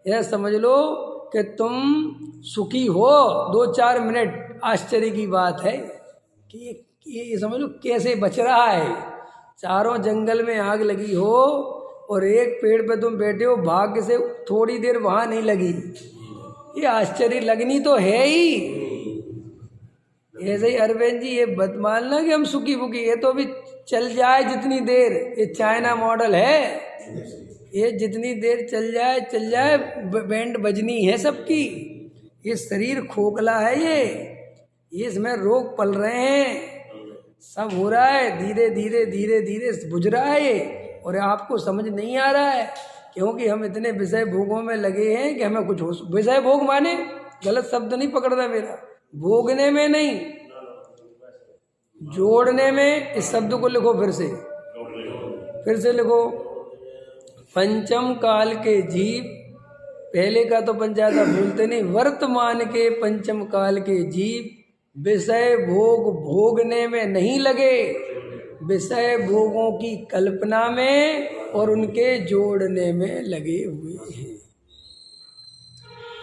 ऐसा समझ लो कि तुम सुखी हो 2-4 मिनट, आश्चर्य की बात है कि ये समझ लो कैसे बच रहा है। चारों जंगल में आग लगी हो और एक पेड़ पे तुम बैठे हो, भाग्य से थोड़ी देर वहां नहीं लगी, ये आश्चर्य लगनी तो है ही। ऐसे ही अरविंद जी ये बत मानना कि हम सुखी बुखी, ये तो अभी चल जाए जितनी देर, ये चाइना मॉडल है, ये जितनी देर चल जाए बैंड बजनी है सबकी। ये शरीर खोखला है, ये इसमें रोग पल रहे हैं, सब हो रहा है, धीरे धीरे धीरे धीरे बुझ रहा है ये, और आपको समझ नहीं आ रहा है क्योंकि हम इतने विषय भोगों में लगे हैं कि हमें कुछ हो। विषय भोग माने गलत शब्द नहीं पकड़ना मेरा, भोगने में नहीं, जोड़ने में। इस शब्द को लिखो फिर से लिखो। पंचम काल के जीव, पहले का तो पंचायत बोलते नहीं, वर्तमान के पंचम काल के जीव विषय भोग भोगने में नहीं लगे, विषय भोगों की कल्पना में और उनके जोड़ने में लगे हुए हैं।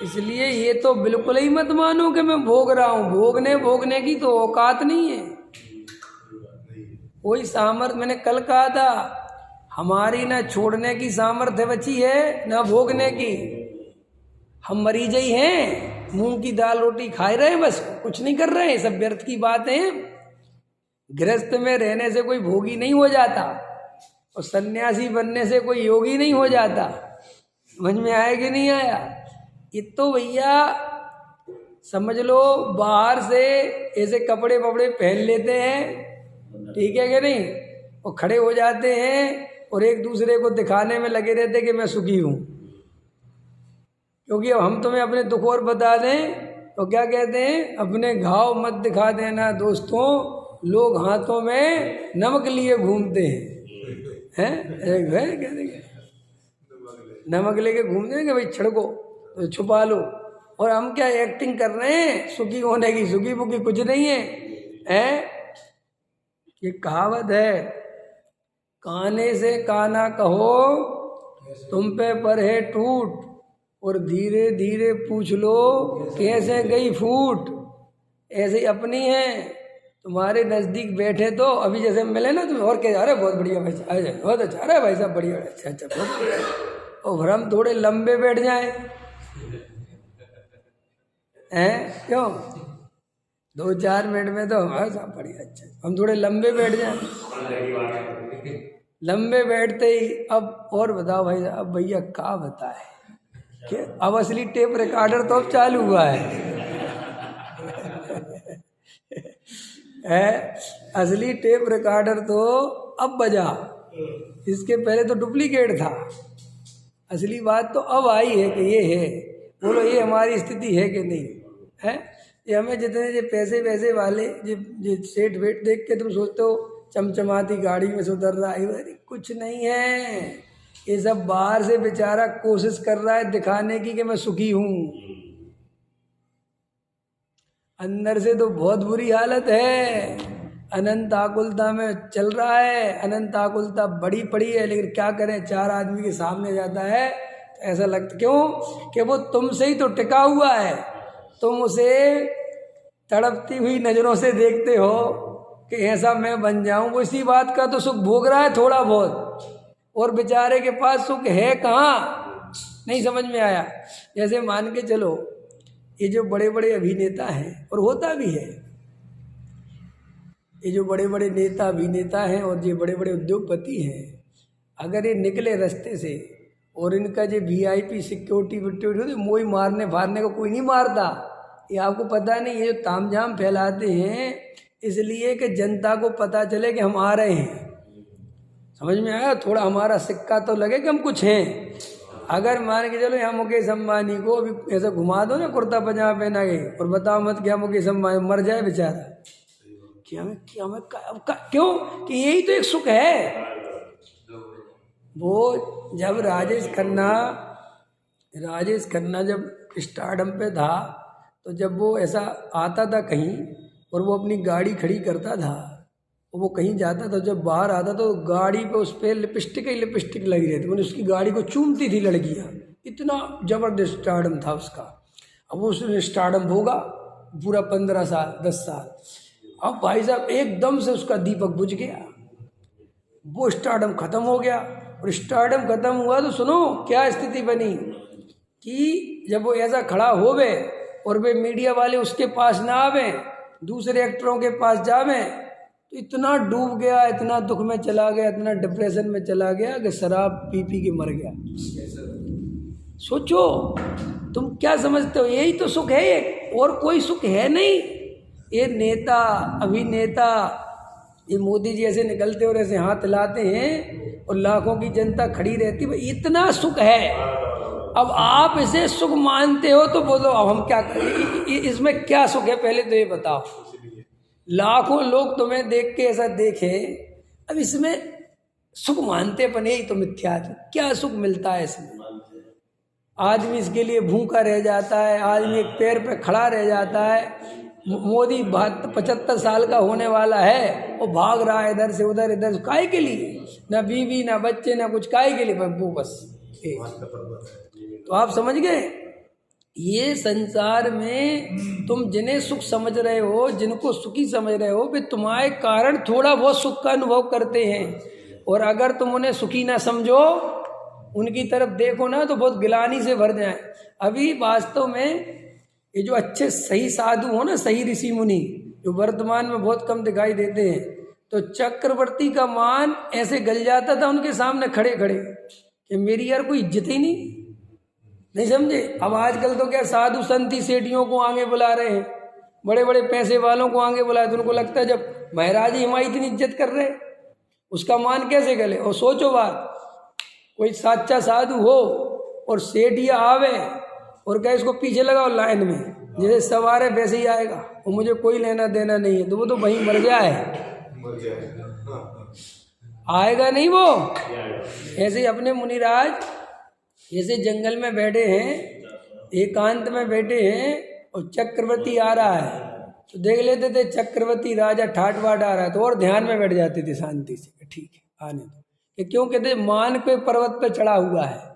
इसलिए ये तो बिल्कुल ही मत मानो कि मैं भोग रहा हूँ, भोगने की तो औकात नहीं है, कोई सामर्थ्य। मैंने कल कहा था, हमारी ना छोड़ने की सामर्थ्य बची है ना भोगने की। हम मरीज ही हैं, मूंग की दाल रोटी खाए रहे, बस कुछ नहीं कर रहे हैं, सब व्यर्थ की बातें। गृहस्थ में रहने से कोई भोगी नहीं हो जाता और सन्यासी बनने से कोई योगी नहीं हो जाता। समझ में आया कि नहीं आया। ये तो भैया समझ लो बाहर से ऐसे कपड़े वपड़े पहन लेते हैं, ठीक है कि नहीं, और खड़े हो जाते हैं और एक दूसरे को दिखाने में लगे रहते कि मैं सुखी हूँ। क्योंकि अब हम तुम्हें अपने दुख और बता दें तो क्या कहते हैं, अपने घाव मत दिखा देना दोस्तों, लोग हाथों में नमक लिए घूमते हैं, कहते नमक लेके घूमते हैं कि भाई छिड़को तो छुपा लो, और हम क्या एक्टिंग कर रहे हैं सुखी होने की? सुखी बुखी कुछ नहीं है, हैं? ये कहावत है, काने से काना कहो तुम पे पर है टूट, और धीरे धीरे पूछ लो कैसे गई फूट। ऐसे ही अपनी है, तुम्हारे नज़दीक बैठे तो अभी जैसे मिले ना तुम्हें, और क्या, अरे बहुत बढ़िया भाई साहब, अरे बहुत अच्छा, अरे भाई साहब बढ़िया, अच्छा अच्छा बहुत बढ़िया, और हम थोड़े लंबे बैठ जाएं, हैं? क्यों? 2-4 मिनट में तो हमारे साहब बढ़िया, अच्छा, हम थोड़े लंबे बैठ जाएं। लंबे बैठते ही अब और बताओ भाई, अब भैया क्या बताए कि अब असली टेप रिकॉर्डर तो अब चालू हुआ है असली टेप रिकॉर्डर तो अब बजा, इसके पहले तो डुप्लीकेट था। असली बात तो अब आई है कि ये है, बोलो ये हमारी स्थिति है कि नहीं है? ये हमें जितने ये पैसे वैसे वाले ये सेठ वेट देख के तुम सोचते हो चमचमाती गाड़ी में से उतर रहा है, अरे कुछ नहीं है, ये सब बाहर से बेचारा कोशिश कर रहा है दिखाने की कि मैं सुखी हूँ, अंदर से तो बहुत बुरी हालत है, अनंत आकुलता में चल रहा है, अनंत आकुलता बड़ी पड़ी है। लेकिन क्या करें, 4 आदमी के सामने जाता है तो ऐसा लगता, क्यों कि वो तुमसे ही तो टिका हुआ है, तुम उसे तड़पती हुई नज़रों से देखते हो कि ऐसा मैं बन जाऊं। वो इसी बात का तो सुख भोग रहा है थोड़ा बहुत, और बेचारे के पास सुख है कहाँ, नहीं समझ में आया। जैसे मान के चलो ये जो बड़े बड़े अभिनेता हैं, और होता भी है, ये जो बड़े बड़े नेता अभिनेता हैं और ये बड़े बड़े उद्योगपति हैं, अगर ये निकले रास्ते से और इनका जो VIP सिक्योरिटी विक्योरिटी, मोई मारने फारने को कोई नहीं मारता, ये आपको पता नहीं, ये जो तामझाम फैलाते हैं इसलिए कि जनता को पता चले कि हम आ रहे हैं। समझ में आया? थोड़ा हमारा सिक्का तो लगे कि हम कुछ हैं। अगर मान के चलो यहाँ मुकेश अम्बानी को अभी ऐसा घुमा दो ना कुर्ता पजामा पहना के, और बताओ मत क्या मुकेश अम्बानी मर जाए बेचारा, क्यों कि यही तो एक सुख है। वो जब राजेश खन्ना जब स्टारडम पे था, तो जब वो ऐसा आता था कहीं और वो अपनी गाड़ी खड़ी करता था, वो कहीं जाता था, जब बाहर आता तो गाड़ी पे उस पर लिपस्टिक ही लिपस्टिक लगी रहती, मैंने उसकी गाड़ी को चूमती थी लड़कियाँ, इतना ज़बरदस्त स्टारडम था उसका। अब उसने स्टारडम होगा पूरा 15 साल 10 साल, अब भाई साहब एकदम से उसका दीपक बुझ गया, वो स्टारडम ख़त्म हो गया। और स्टारडम ख़त्म हुआ तो सुनो क्या स्थिति बनी कि जब वो ऐसा खड़ा होवे और वे मीडिया वाले उसके पास ना आवे, दूसरे एक्टरों के पास जावे, तो इतना डूब गया, इतना दुख में चला गया, इतना डिप्रेशन में चला गया कि शराब पी पी के मर गया। सोचो तुम क्या समझते हो, यही तो सुख है एक, और कोई सुख है नहीं। ये नेता अभिनेता, ये मोदी जी ऐसे निकलते और ऐसे हाथ हिलाते हैं और लाखों की जनता खड़ी रहती है, इतना सुख है। अब आप इसे सुख मानते हो तो बोलो अब हम क्या करें, इसमें क्या सुख है पहले तो ये बताओ। लाखों लोग तुम्हें देख के ऐसा देखें, अब इसमें सुख मानते अपन, यही तो मिथ्या है। क्या सुख मिलता है इसमें? आदमी इसके लिए भूखा रह जाता है, आदमी एक पैर पे खड़ा रह जाता है। मोदी 75 साल का होने वाला है, वो भाग रहा है इधर से उधर, इधर काहे के लिए, ना बीवी ना बच्चे ना कुछ, काहे के लिए, वो बस। तो आप समझ गए, ये संसार में तुम जिन्हें सुख समझ रहे हो, जिनको सुखी समझ रहे हो, वे तुम्हारे कारण थोड़ा बहुत सुख का अनुभव करते हैं। और अगर तुम उन्हें सुखी ना समझो, उनकी तरफ देखो ना तो बहुत गिलानी से भर जाए। अभी वास्तव में ये जो अच्छे सही साधु हो ना, सही ऋषि मुनि, जो वर्तमान में बहुत कम दिखाई देते हैं, तो चक्रवर्ती का मान ऐसे गल जाता था उनके सामने खड़े खड़े कि मेरी यार कोई इज्जत ही नहीं समझे। अब आजकल तो क्या साधु संती सेठियों को आगे बुला रहे हैं, बड़े बड़े पैसे वालों को आगे बुलाए, तो उनको लगता है जब महाराज ही हमारी इतनी इज्जत कर रहे उसका मान कैसे गले। और सोचो बात, कोई सच्चा साधु हो और सेठिया आवे और कहे इसको पीछे लगाओ लाइन में, जैसे सवार है वैसे ही आएगा और मुझे कोई लेना देना नहीं है, तो वो तो वहीं मर जाए, आएगा नहीं वो। ऐसे ही अपने मुनिराज ऐसे जंगल में बैठे हैं एकांत में बैठे हैं और चक्रवर्ती आ रहा है तो देख लेते थे चक्रवर्ती राजा ठाट बाट आ रहा है तो और ध्यान में बैठ जाते थे शांति से, ठीक है आने दो। कि क्यों कहते मान पे पर्वत पे चढ़ा हुआ है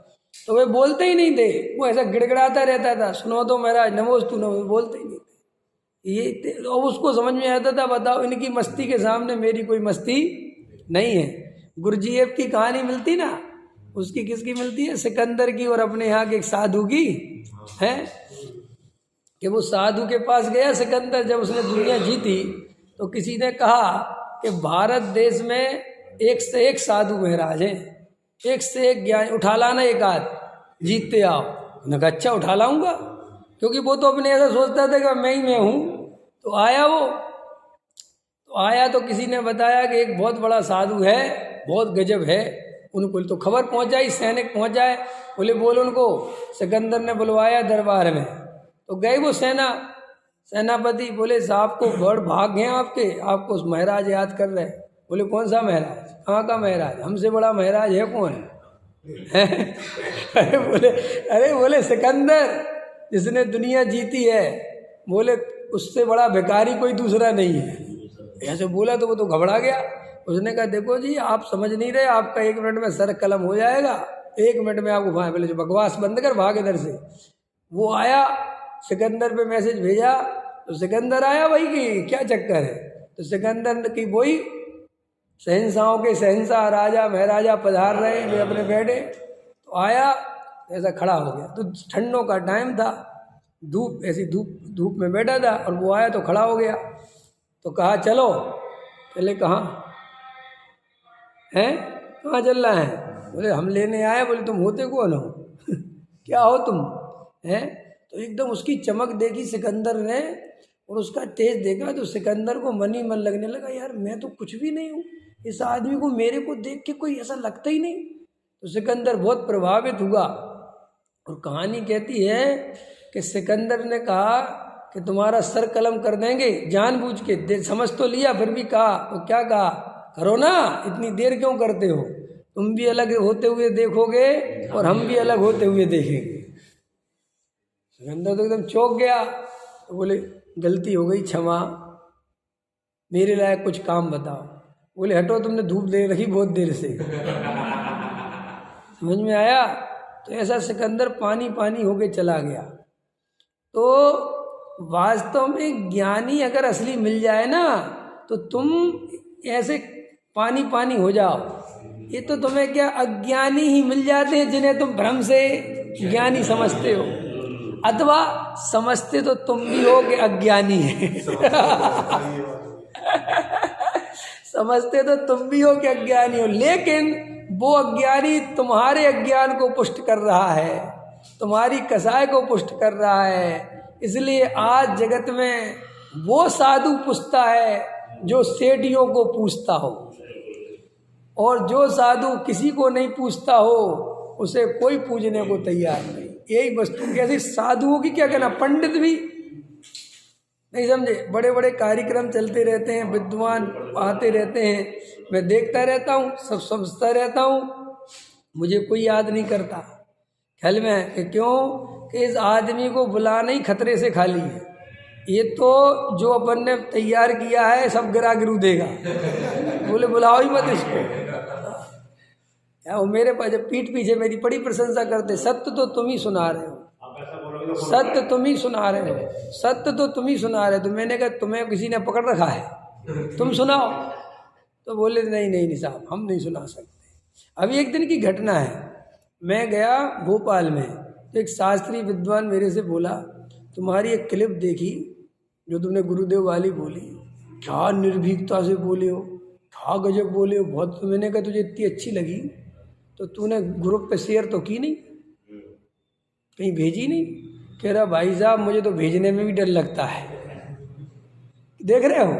तो वे बोलते ही नहीं थे, वो ऐसा गिड़गिड़ाता रहता था, सुनो तो महाराज नमोस्तु नमो, बोलते ही नहीं थे। ये और उसको समझ में आता था बताओ इनकी मस्ती के सामने मेरी कोई मस्ती नहीं है। गुरुजीएफ की कहानी मिलती ना, उसकी किसकी मिलती है? सिकंदर की और अपने यहाँ के एक साधु की है कि वो साधु के पास गया सिकंदर जब उसने दुनिया जीती तो किसी ने कहा कि भारत देश में एक से एक साधु महाराज हैं, एक से एक ज्ञान, उठा लाना एक आध जीतते आओ। उन्होंने कहा अच्छा उठा लाऊंगा, क्योंकि वो तो अपने ऐसा सोचता था कि मैं ही मैं हूँ। तो आया वो, तो आया तो किसी ने बताया कि एक बहुत बड़ा साधु है, बहुत गजब है। उनको तो खबर पहुंचाई, सैनिक पहुंचाए, बोले बोल उनको। सिकंदर ने बुलवाया दरबार में, तो गए वो सेनापति, बोले साहब को बड़ भाग हैं आपके, आपको महाराज याद कर रहे हैं। बोले कौन सा महाराज, कहाँ का महाराज, हमसे बड़ा महाराज है कौन? अरे बोले सिकंदर जिसने दुनिया जीती है, बोले उससे बड़ा भिखारी कोई दूसरा नहीं है। ऐसे बोला तो वो तो घबरा गया। उसने कहा देखो जी आप समझ नहीं रहे, आपका 1 मिनट में सर कलम हो जाएगा, 1 मिनट में आपको भाग, बोले जो बकवास बंद कर, भाग इधर से। वो आया, सिकंदर पे मैसेज भेजा तो सिकंदर आया भाई कि क्या चक्कर है। तो सिकंदर की वही शहंशाहों के शहंशाह राजा महाराजा पधार रहे, वे अपने बैठे, तो आया ऐसा खड़ा हो गया। तो ठंडों का टाइम था, धूप ऐसी धूप में बैठा था, और वो आया तो खड़ा हो गया। तो कहा चलो, चले कहाँ हैं, कहाँ चल रहा है? बोले हम लेने आए। बोले तुम होते कौन हो? क्या हो तुम हैं? तो एकदम उसकी चमक देखी सिकंदर ने और उसका तेज देखा तो सिकंदर को मन ही मन लगने लगा, यार मैं तो कुछ भी नहीं हूँ, इस आदमी को मेरे को देख के कोई ऐसा लगता ही नहीं। तो सिकंदर बहुत प्रभावित हुआ। और कहानी कहती है कि सिकंदर ने कहा कि तुम्हारा सर कलम कर देंगे जानबूझ के, समझ तो लिया फिर भी कहा, तो क्या कहा, करो ना, इतनी देर क्यों करते हो, तुम भी अलग होते हुए देखोगे और हम भी अलग होते हुए देखेंगे। सिकंदर तो एकदम चौंक गया, तो बोले गलती हो गई, क्षमा, मेरे लायक कुछ काम बताओ। बोले हटो, तुमने धूप दे रखी बहुत देर से। समझ में आया? तो ऐसा सिकंदर पानी पानी होके चला गया। तो वास्तव में ज्ञानी अगर असली मिल जाए ना तो तुम ऐसे पानी पानी हो जाओ। ये तो तुम्हें क्या अज्ञानी ही मिल जाते हैं जिन्हें तुम भ्रम से ज्ञानी समझते हो, अथवा समझते तो तुम भी हो कि अज्ञानी है। समझते तो तुम भी हो कि अज्ञानी हो, लेकिन वो अज्ञानी तुम्हारे अज्ञान को पुष्ट कर रहा है, तुम्हारी कसाई को पुष्ट कर रहा है। इसलिए आज जगत में वो साधु पूछता है जो सेठियों को पूछता हो, और जो साधु किसी को नहीं पूछता हो उसे कोई पूजने को तैयार नहीं। यही वस्तु कैसे साधुओं की क्या कहना, पंडित भी नहीं समझे, बड़े बड़े कार्यक्रम चलते रहते हैं, विद्वान आते रहते हैं, मैं देखता रहता हूँ, सब समझता रहता हूँ, मुझे कोई याद नहीं करता। ख्याल में कि क्यों कि इस आदमी को बुलाना ही खतरे से खाली है। ये तो जो अपन ने तैयार किया है सब गिरा गिरू देगा। बोले बुलाओ ही मत इसको। वो मेरे पास जब पीठ पीछे मेरी बड़ी प्रशंसा करते, सत्य तो तुम ही सुना रहे हो, सत्य तुम ही सुना रहे हो, सत्य तो तुम ही सुना रहे हो। तो मैंने कहा तुम्हें किसी ने पकड़ रखा है, तुम सुनाओ। तो बोले नहीं नहीं नहीं साहब, हम नहीं सुना सकते। अभी एक दिन की घटना है, मैं गया भोपाल में, तो एक शास्त्रीय विद्वान मेरे से बोला, तुम्हारी एक क्लिप देखी जो तुमने गुरुदेव वाली बोली, क्या निर्भीकता से बोले हो, क्या गजब बोले हो, बहुत। तो मैंने कहा तुझे इतनी अच्छी लगी तो तूने ग्रुप पे शेयर तो की नहीं, कहीं भेजी नहीं? कह रहा भाई साहब मुझे तो भेजने में भी डर लगता है, देख रहे हो।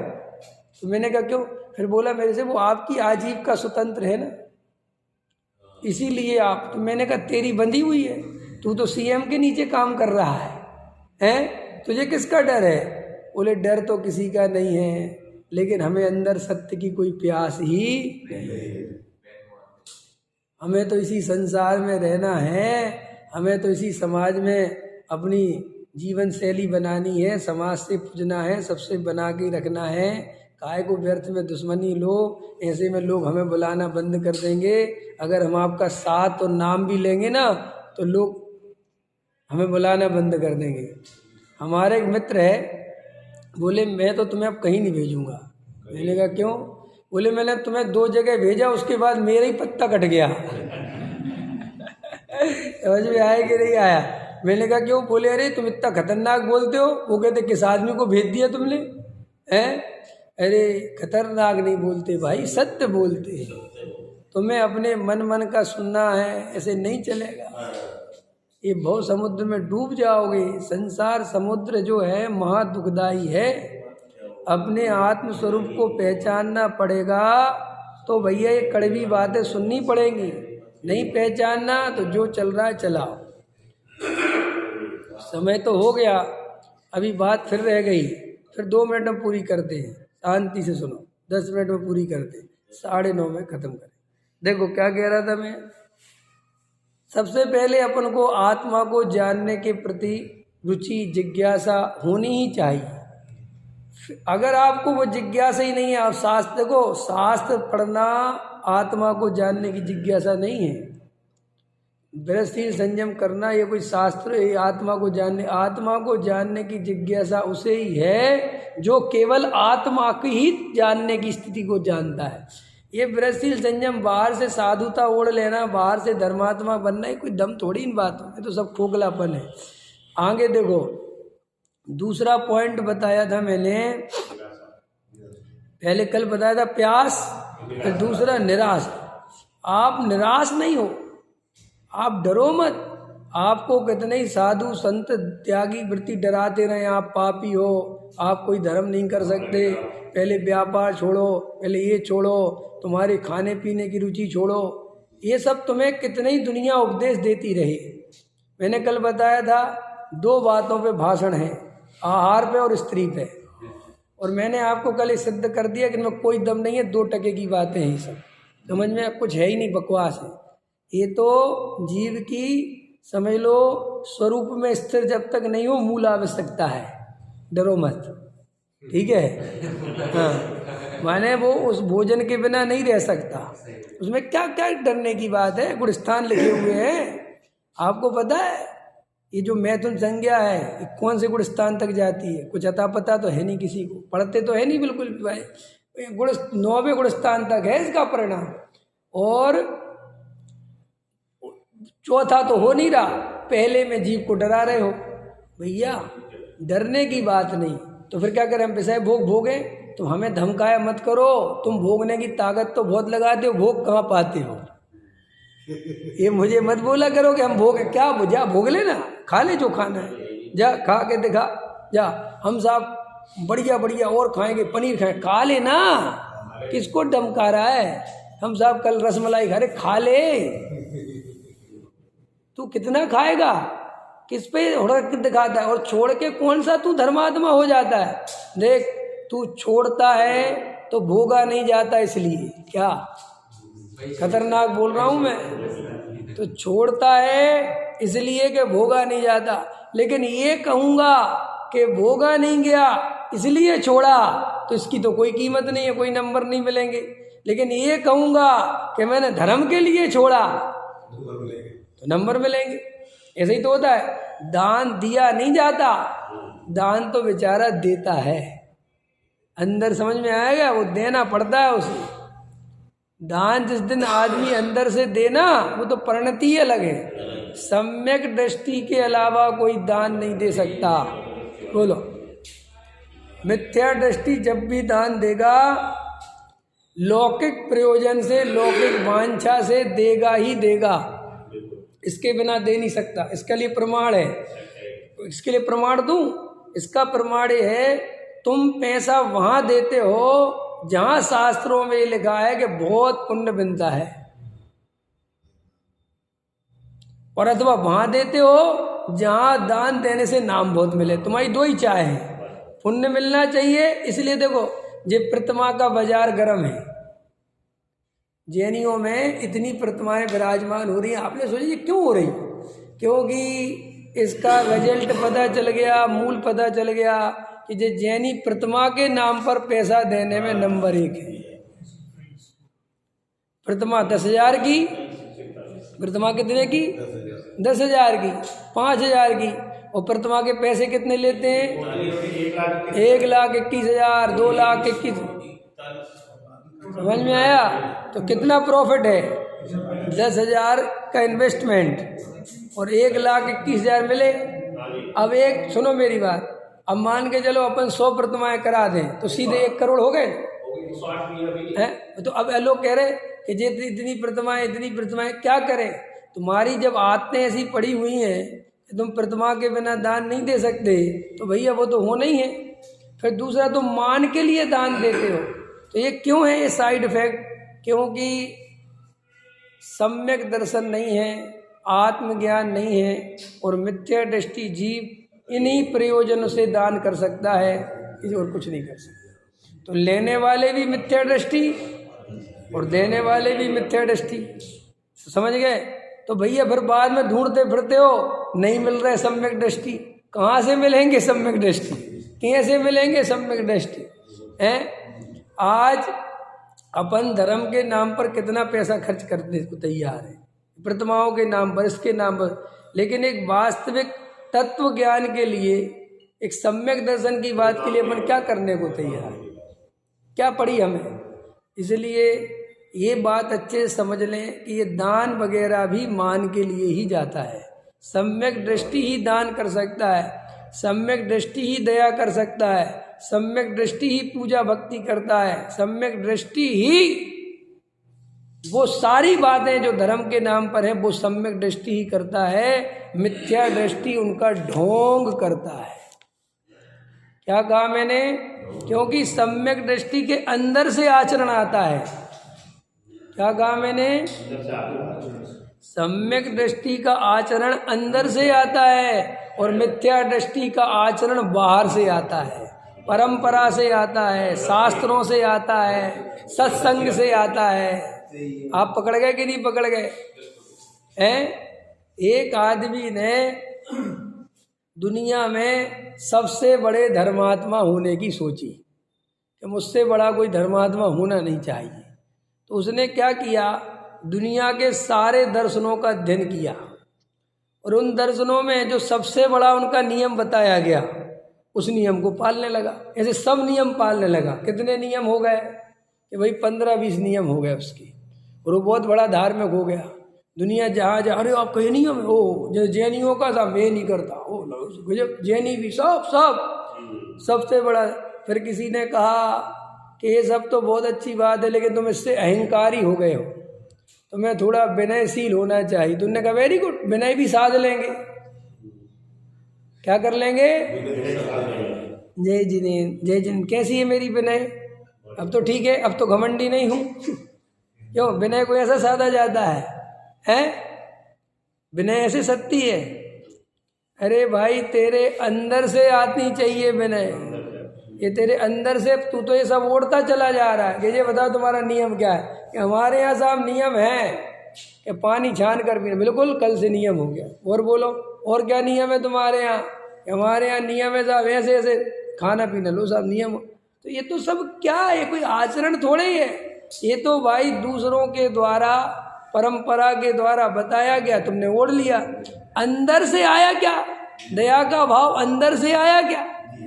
तो मैंने कहा क्यों? फिर बोला मेरे से, वो आपकी आजीविका स्वतंत्र है ना, इसीलिए आप। तो मैंने कहा तेरी बंधी हुई है, तू तो सीएम के नीचे काम कर रहा है, हैं? तुझे किसका डर है? बोले डर तो किसी का नहीं है, लेकिन हमें अंदर सत्य की कोई प्यास ही नहीं। हमें तो इसी संसार में रहना है, हमें तो इसी समाज में अपनी जीवन शैली बनानी है, समाज से पूजना है, सबसे बना के रखना है। काय को व्यर्थ में दुश्मनी लो, ऐसे में लोग हमें बुलाना बंद कर देंगे। अगर हम आपका साथ और नाम भी लेंगे ना तो लोग हमें बुलाना बंद कर देंगे। हमारे एक मित्र है, बोले मैं तो तुम्हें अब कहीं नहीं भेजूंगा। मैंने कहा क्यों? बोले मैंने तुम्हें 2 जगह भेजा, उसके बाद मेरा ही पत्ता कट गया। समझ में आया कि नहीं आया? मैंने कहा क्यों? बोले अरे तुम इतना खतरनाक बोलते हो। वो कहते किस आदमी को भेज दिया तुमने? हैं? अरे खतरनाक नहीं बोलते भाई, सत्य बोलते हैं। तुम्हें अपने मन का सुनना है, ऐसे नहीं चलेगा। ये भव समुद्र में डूब जाओगे। संसार समुद्र जो है महा दुखदाई है। अपने आत्म स्वरूप को पहचानना पड़ेगा। तो भैया ये कड़वी बातें सुननी पड़ेंगी। नहीं पहचानना तो जो चल रहा है चलाओ। समय तो हो गया, अभी बात फिर रह गई, फिर 2 मिनट में पूरी करते हैं। शांति से सुनो, 10 मिनट में पूरी करते हैं, 9:30 में खत्म करें। देखो क्या कह रहा था मैं। सबसे पहले अपन को आत्मा को जानने के प्रति रुचि जिज्ञासा होनी ही चाहिए। अगर आपको वो जिज्ञासा ही नहीं है, आप शास्त्र को शास्त्र पढ़ना आत्मा को जानने की जिज्ञासा नहीं है। गृहस्थी संयम करना ये कोई शास्त्र है? आत्मा को जानने की जिज्ञासा उसे ही है जो केवल आत्मा की ही जानने की स्थिति को जानता है। ये गृहस्थी संयम बाहर से साधुता ओढ़ लेना, बाहर से धर्मात्मा बनना, ये कोई दम थोड़ी इन बातों में, तो सब खोखलापन है। आगे देखो, दूसरा पॉइंट बताया था मैंने, पहले कल बताया था प्यास, फिर दूसरा निराश। आप निराश नहीं हो, आप डरो मत। आपको कितने ही साधु संत त्यागी वृत्ति डराते रहे, आप पापी हो, आप कोई धर्म नहीं कर सकते, पहले व्यापार छोड़ो, पहले ये छोड़ो, तुम्हारे खाने पीने की रुचि छोड़ो। ये सब तुम्हें कितने ही दुनिया उपदेश देती रही। मैंने कल बताया था 2 बातों पे भाषण है, आहार पे और स्त्री पे। और मैंने आपको कल ये सिद्ध कर दिया कि इनमें कोई दम नहीं है, 2 टके की बातें हैं। सब समझ में कुछ है ही नहीं, बकवास है। ये तो जीव की समझ लो स्वरूप में स्थिर जब तक नहीं हो, मूल आवश्यकता है। डरो मत, ठीक है? हाँ, माने वो उस भोजन के बिना नहीं रह सकता। उसमें क्या क्या डरने की बात है? गुणस्थान लिखे हुए हैं, आपको पता है। ये जो मैथुन संज्ञा है, ये कौन से गुणस्थान तक जाती है? कुछ अता पता तो है नहीं किसी को, पढ़ते तो है नहीं बिल्कुल भी भाई। गुण 9वें गुणस्थान तक है इसका परिणाम, और चौथा तो हो नहीं रहा। पहले में जीव को डरा रहे हो। भैया डरने की बात नहीं, तो फिर क्या करें? हम विषय भोग भोगे, तो हमें धमकाया मत करो। तुम भोगने की ताकत तो बहुत लगाते हो, भोग कहाँ पाते हो? ये मुझे मत बोला करो कि हम भोग, क्या जा भोग लेना, खा ले जो खाना है, जा खा के दिखा, जा। हम साहब बढ़िया बढ़िया और खाएंगे, पनीर खाए, खा ले ना। किसको धमका रहा है? हम साहब कल रसमलाई खा रहे, खा ले। तू कितना खाएगा? किस पे हुड़क दिखाता है? और छोड़ के कौन सा तू धर्मात्मा हो जाता है? देख, तू छोड़ता है तो भोगा नहीं जाता। इसलिए क्या खतरनाक बोल रहा हूं मैं? तो छोड़ता है इसलिए कि भोगा नहीं जाता। लेकिन ये कहूंगा कि भोगा नहीं गया इसलिए छोड़ा, तो इसकी तो कोई कीमत नहीं है, कोई नंबर नहीं मिलेंगे। लेकिन ये कहूंगा कि मैंने धर्म के लिए छोड़ा, तो नंबर मिलेंगे। ऐसे ही तो होता है। दान दिया नहीं जाता, दान तो बेचारा देता है। अंदर समझ में आएगा, वो देना पड़ता है उसे। दान जिस दिन आदमी अंदर से देना, वो तो परिणति ही अलग है। सम्यक दृष्टि के अलावा कोई दान नहीं दे सकता। बोलो, मिथ्या दृष्टि जब भी दान देगा, लौकिक प्रयोजन से, लौकिक वांछा से देगा ही देगा, इसके बिना दे नहीं सकता। इसके लिए प्रमाण है, इसके लिए प्रमाण दूं। इसका प्रमाण है, तुम पैसा वहां देते हो जहां शास्त्रों में लिखा है कि बहुत पुण्य बनता है, और अथवा वहां देते हो जहां दान देने से नाम बहुत मिले। तुम्हारी 2 ही चाह है, पुण्य मिलना चाहिए। इसलिए देखो, ये प्रतिमा का बाजार गर्म है। जैनियों में इतनी प्रतिमाएं विराजमान हो रही हैं। आपने सोची ये क्यों हो रही? क्योंकि इसका रिजल्ट पता चल गया, मूल पता चल गया कि जो जैनी प्रतिमा के नाम पर पैसा देने में नंबर 1 है। प्रतिमा 10,000 की, प्रतिमा कितने की? 10,000 की, 5,000 की, और प्रतिमा के पैसे कितने लेते हैं? 1,21,000, 2,21,000। समझ में आया? तो कितना प्रॉफिट है? 10,000 का इन्वेस्टमेंट और 1,21,000 मिले। अब एक सुनो मेरी बात, अब मान के चलो अपन 100 प्रतिमाएं करा दें तो सीधे 1 करोड़ हो गए हैं। तो अब लोग कह रहे कि जे इतनी प्रतिमाएं क्या करें? तुम्हारी जब आदतें ऐसी पड़ी हुई हैं कि तुम प्रतिमा के बिना दान नहीं दे सकते, तो भैया वो तो होना ही है। फिर दूसरा, तुम मान के लिए दान देते हो, तो ये क्यों है? ये साइड इफेक्ट क्योंकि सम्यक दर्शन नहीं है, आत्मज्ञान नहीं है, और मिथ्या दृष्टि जीव इन्हीं प्रयोजनों से दान कर सकता है, इस और कुछ नहीं कर सकता। तो लेने वाले भी मिथ्या दृष्टि और देने वाले भी मिथ्या दृष्टि, समझ गए? तो भैया फिर बाद में ढूंढते फिरते हो, नहीं मिल रहे सम्यक दृष्टि। कहाँ से मिलेंगे सम्यक दृष्टि? कैसे मिलेंगे सम्यक दृष्टि? हैं? आज अपन धर्म के नाम पर कितना पैसा खर्च करने को तैयार है, प्रतिमाओं के नाम पर, इसके नाम पर, लेकिन एक वास्तविक तत्व ज्ञान के लिए, एक सम्यक दर्शन की बात के लिए अपन क्या करने को तैयार है? क्या पड़ी हमें? इसलिए ये बात अच्छे से समझ लें कि ये दान वगैरह भी मान के लिए ही जाता है। सम्यक दृष्टि ही दान कर सकता है, सम्यक दृष्टि ही दया कर सकता है, सम्यक दृष्टि ही पूजा भक्ति करता है, सम्यक दृष्टि ही वो सारी बातें जो धर्म के नाम पर है वो सम्यक दृष्टि ही करता है। मिथ्या दृष्टि उनका ढोंग करता है। क्या कहा मैंने? क्योंकि सम्यक दृष्टि के अंदर से आचरण आता है। क्या कहा मैंने? सम्यक दृष्टि का आचरण अंदर से आता है और मिथ्या दृष्टि का आचरण बाहर से आता है, परंपरा से आता है, शास्त्रों से आता है, सत्संग से आता है। आप पकड़ गए कि नहीं पकड़ गए? हैं? एक आदमी ने दुनिया में सबसे बड़े धर्मात्मा होने की सोची कि मुझसे बड़ा कोई धर्मात्मा होना नहीं चाहिए। तो उसने क्या किया? दुनिया के सारे दर्शनों का अध्ययन किया और उन दर्शनों में जो सबसे बड़ा उनका नियम बताया गया उस नियम को पालने लगा। ऐसे सब नियम पालने लगा। कितने नियम हो गए कि भाई 15-20 नियम हो गए उसके, और वो बहुत बड़ा धार्मिक हो गया। दुनिया जहाँ जहाँ, अरे आपका ये नियम है, ओ जो जैनियों का था मैं नहीं करता, ओ जैनी भी सब सबसे बड़ा। फिर किसी ने कहा कि ये सब तो बहुत अच्छी बात है, लेकिन तुम इससे अहंकारी हो गए हो, तुम्हें थोड़ा विनयशील होना चाहिए। तुमने कहा वेरी गुड, विनय भी साध लेंगे। क्या कर लेंगे? जय जिनेन्द्र। कैसी है मेरी विनय? अब तो ठीक है, अब तो घमंडी नहीं हूँ। क्यों? विनय को ऐसा साधा जाता है? विनय ऐसे सत्ती है? अरे भाई तेरे अंदर से आती चाहिए विनय। ये तेरे अंदर से, तू तो ये सब ओढ़ता चला जा रहा है कि ये बताओ तुम्हारा नियम क्या है? कि हमारे यहाँ साहब नियम है कि पानी छान कर पीना। बिल्कुल, कल से नियम हो गया। और बोलो, और क्या नियम है तुम्हारे यहाँ? हमारे यहाँ नियम है साहब ऐसे ऐसे खाना पीना। लो साहब नियम। तो ये तो सब क्या है? कोई आचरण थोड़े ही है। ये तो भाई दूसरों के द्वारा, परंपरा के द्वारा बताया गया, तुमने ओढ़ लिया। अंदर से आया क्या? दया का भाव अंदर से आया क्या?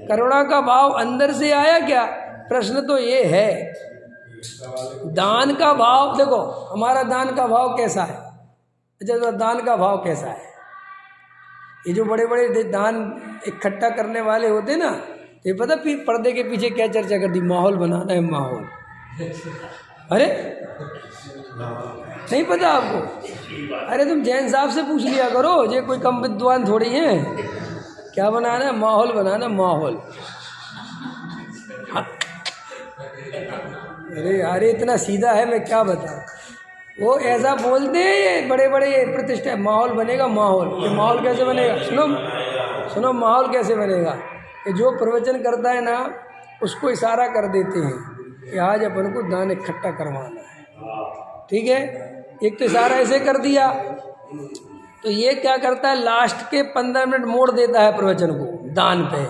करुणा का भाव अंदर से आया क्या? प्रश्न तो ये है। दान का भाव देखो, हमारा दान का भाव कैसा है? अच्छा, दान का भाव कैसा है? ये जो बड़े बड़े दान इकट्ठा करने वाले होते ना, ये पता पर्दे के पीछे क्या चर्चा कर दी? माहौल बनाना है, माहौल। अरे नहीं पता आपको? अरे तुम जैन साहब से पूछ लिया करो, ये कोई कम विद्वान थोड़ी है। क्या बनाना है? माहौल बनाना, माहौल। अरे यार इतना सीधा है, मैं क्या बताऊं। वो ऐसा बोलते हैं ये बड़े बड़े प्रतिष्ठा, माहौल बनेगा, माहौल। ये माहौल कैसे बनेगा? सुनो माहौल कैसे बनेगा? कि जो प्रवचन करता है ना, उसको इशारा कर देते हैं कि आज अपन को दान इकट्ठा करवाना है। ठीक है, एक तो इशारा ऐसे कर दिया, तो ये क्या करता है, लास्ट के 15 मिनट मोड़ देता है प्रवचन को दान पे,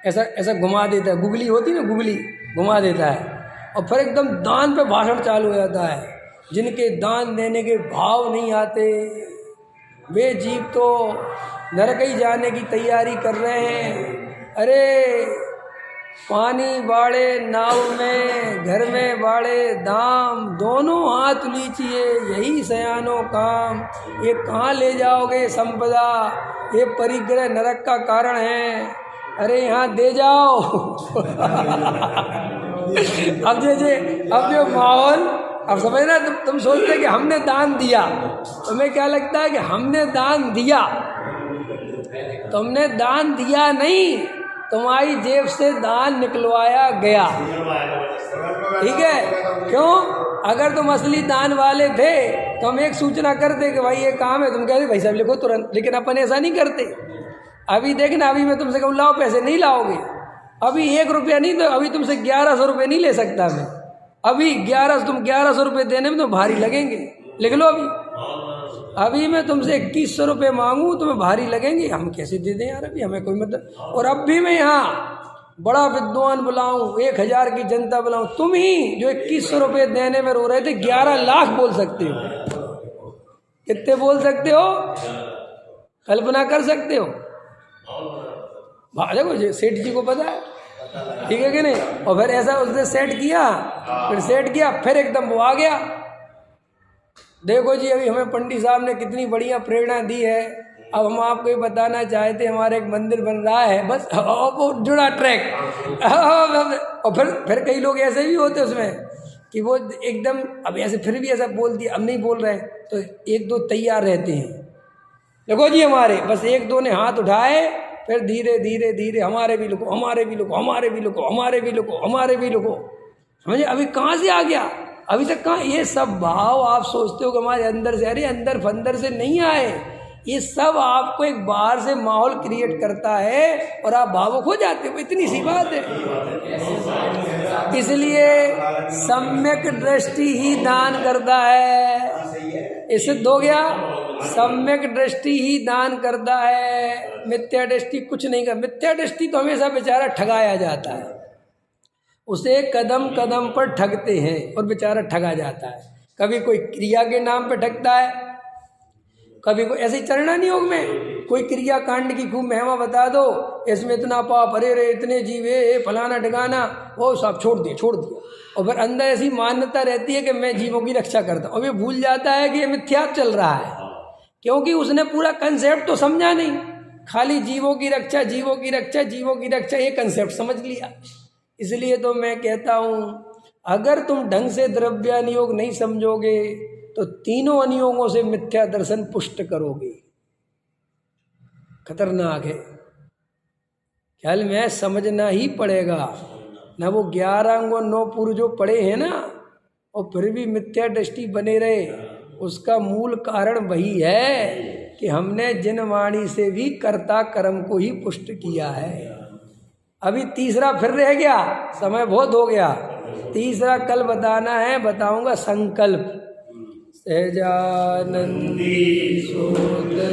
ऐसा ऐसा घुमा देता है, गुगली होती ना गुगली, घुमा देता है और फिर एकदम दान पे भाषण चालू हो जाता है। जिनके दान देने के भाव नहीं आते वे जीव तो नरक ही जाने की तैयारी कर रहे हैं। अरे पानी बाड़े नाव में, घर में बाड़े दाम, दोनों हाथ लीजिए यही सयानो काम। ये कहाँ ले जाओगे संपदा, ये परिग्रह नरक का कारण है। अरे यहाँ दे जाओ। अब जो माहौल, अब समझ ना, तुम सोचते कि हमने दान दिया, तुम्हें क्या लगता है कि हमने दान दिया? तुमने दान दिया नहीं, तुम्हारी जेब से दान निकलवाया गया। ठीक है, क्यों? अगर तुम असली दान वाले थे तो हम एक सूचना करते कि भाई ये काम है, तुम कहते भाई साहब लिखो तुरंत, लेकिन अपन ऐसा नहीं करते। अभी देखना, अभी मैं तुमसे कहूँ लाओ पैसे, नहीं लाओगे। अभी 1 रुपया नहीं, तो अभी तुमसे 1100 रुपये नहीं ले सकता मैं। अभी 1100 रुपये देने में तो भारी लगेंगे, लिख लो अभी मैं तुमसे 2100 रुपये मांगूँ तो मैं भारी लगेंगे, हम कैसे दे दें यार, अभी हमें कोई मतलब। और अब भी मैं यहाँ बड़ा विद्वान बुलाऊँ, 1000 की जनता बुलाऊँ, तुम ही जो 2100 रुपये देने में रो रहे थे 11 लाख बोल सकते हो। कितने बोल सकते हो? कल्पना कर सकते हो? देखो सेठ जी को पता है, ठीक है कि नहीं। और फिर ऐसा उसने सेट किया, फिर सेट किया, फिर एकदम वो आ गया। देखो जी, अभी हमें पंडित साहब ने कितनी बढ़िया प्रेरणा दी है। अब हम आपको ये बताना चाहते हैं, हमारे एक मंदिर बन रहा है, बस वो जुड़ा ट्रैक। और फिर कई लोग ऐसे भी होते उसमें कि वो एकदम, अब ऐसे फिर भी ऐसा बोल दिया, अब नहीं बोल रहे, तो 1-2 तैयार रहते हैं। देखो जी हमारे, बस 1-2 ने हाथ उठाए, फिर धीरे धीरे धीरे हमारे भी लिखो, हमारे भी लिखो, हमारे भी लिखो, हमारे भी लिखो, हमारे भी लिखो। समझे? अभी कहाँ से आ गया? अभी तक कहाँ? ये सब भाव आप सोचते हो कि हमारे अंदर से, अरे अंदर फंदर से नहीं आए, ये सब आपको एक बाहर से माहौल क्रिएट करता है और आप भावुक हो जाते हो। इतनी सी बात है। इसलिए सम्यक दृष्टि ही दान करता है। ये सिद्ध हो गया, सम्यक दृष्टि ही दान करता है, मिथ्या दृष्टि कुछ नहीं कर। मिथ्या दृष्टि तो हमेशा बेचारा ठगाया जाता है, उसे कदम कदम पर ठगते हैं और बेचारा ठगा जाता है। कभी कोई क्रिया के नाम पर ठगता है, कभी कोई ऐसे चरणानी योग में कोई क्रिया कांड की खूब महिमा बता दो, इसमें इतना पाप, अरे रे इतने जीवे, फलाना ठिकाना, वो सब छोड़ दिया। और फिर अंदर ऐसी मान्यता रहती है कि मैं जीवों की रक्षा करता हूँ, और ये भूल जाता है कि ये मिथ्या चल रहा है, क्योंकि उसने पूरा कंसेप्ट तो समझा नहीं, खाली जीवों की रक्षा, जीवों की रक्षा, जीवों की रक्षा, ये कंसेप्ट समझ लिया। इसलिए तो मैं कहता हूँ, अगर तुम ढंग से द्रव्यानुयोग नहीं समझोगे तो तीनों अनुयोगों से मिथ्या दर्शन पुष्ट करोगे। खतरनाक है, ख्याल में समझना ही पड़ेगा ना। वो 11 अंग और 9 पूर्व जो पड़े हैं ना, और फिर भी मिथ्या दृष्टि बने रहे, उसका मूल कारण वही है कि हमने जिन वाणी से भी कर्ता कर्म को ही पुष्ट किया है। अभी तीसरा फिर रह गया, समय बहुत हो गया। तीसरा कल बताना है, बताऊंगा संकल्प। सहजानंदी सोदर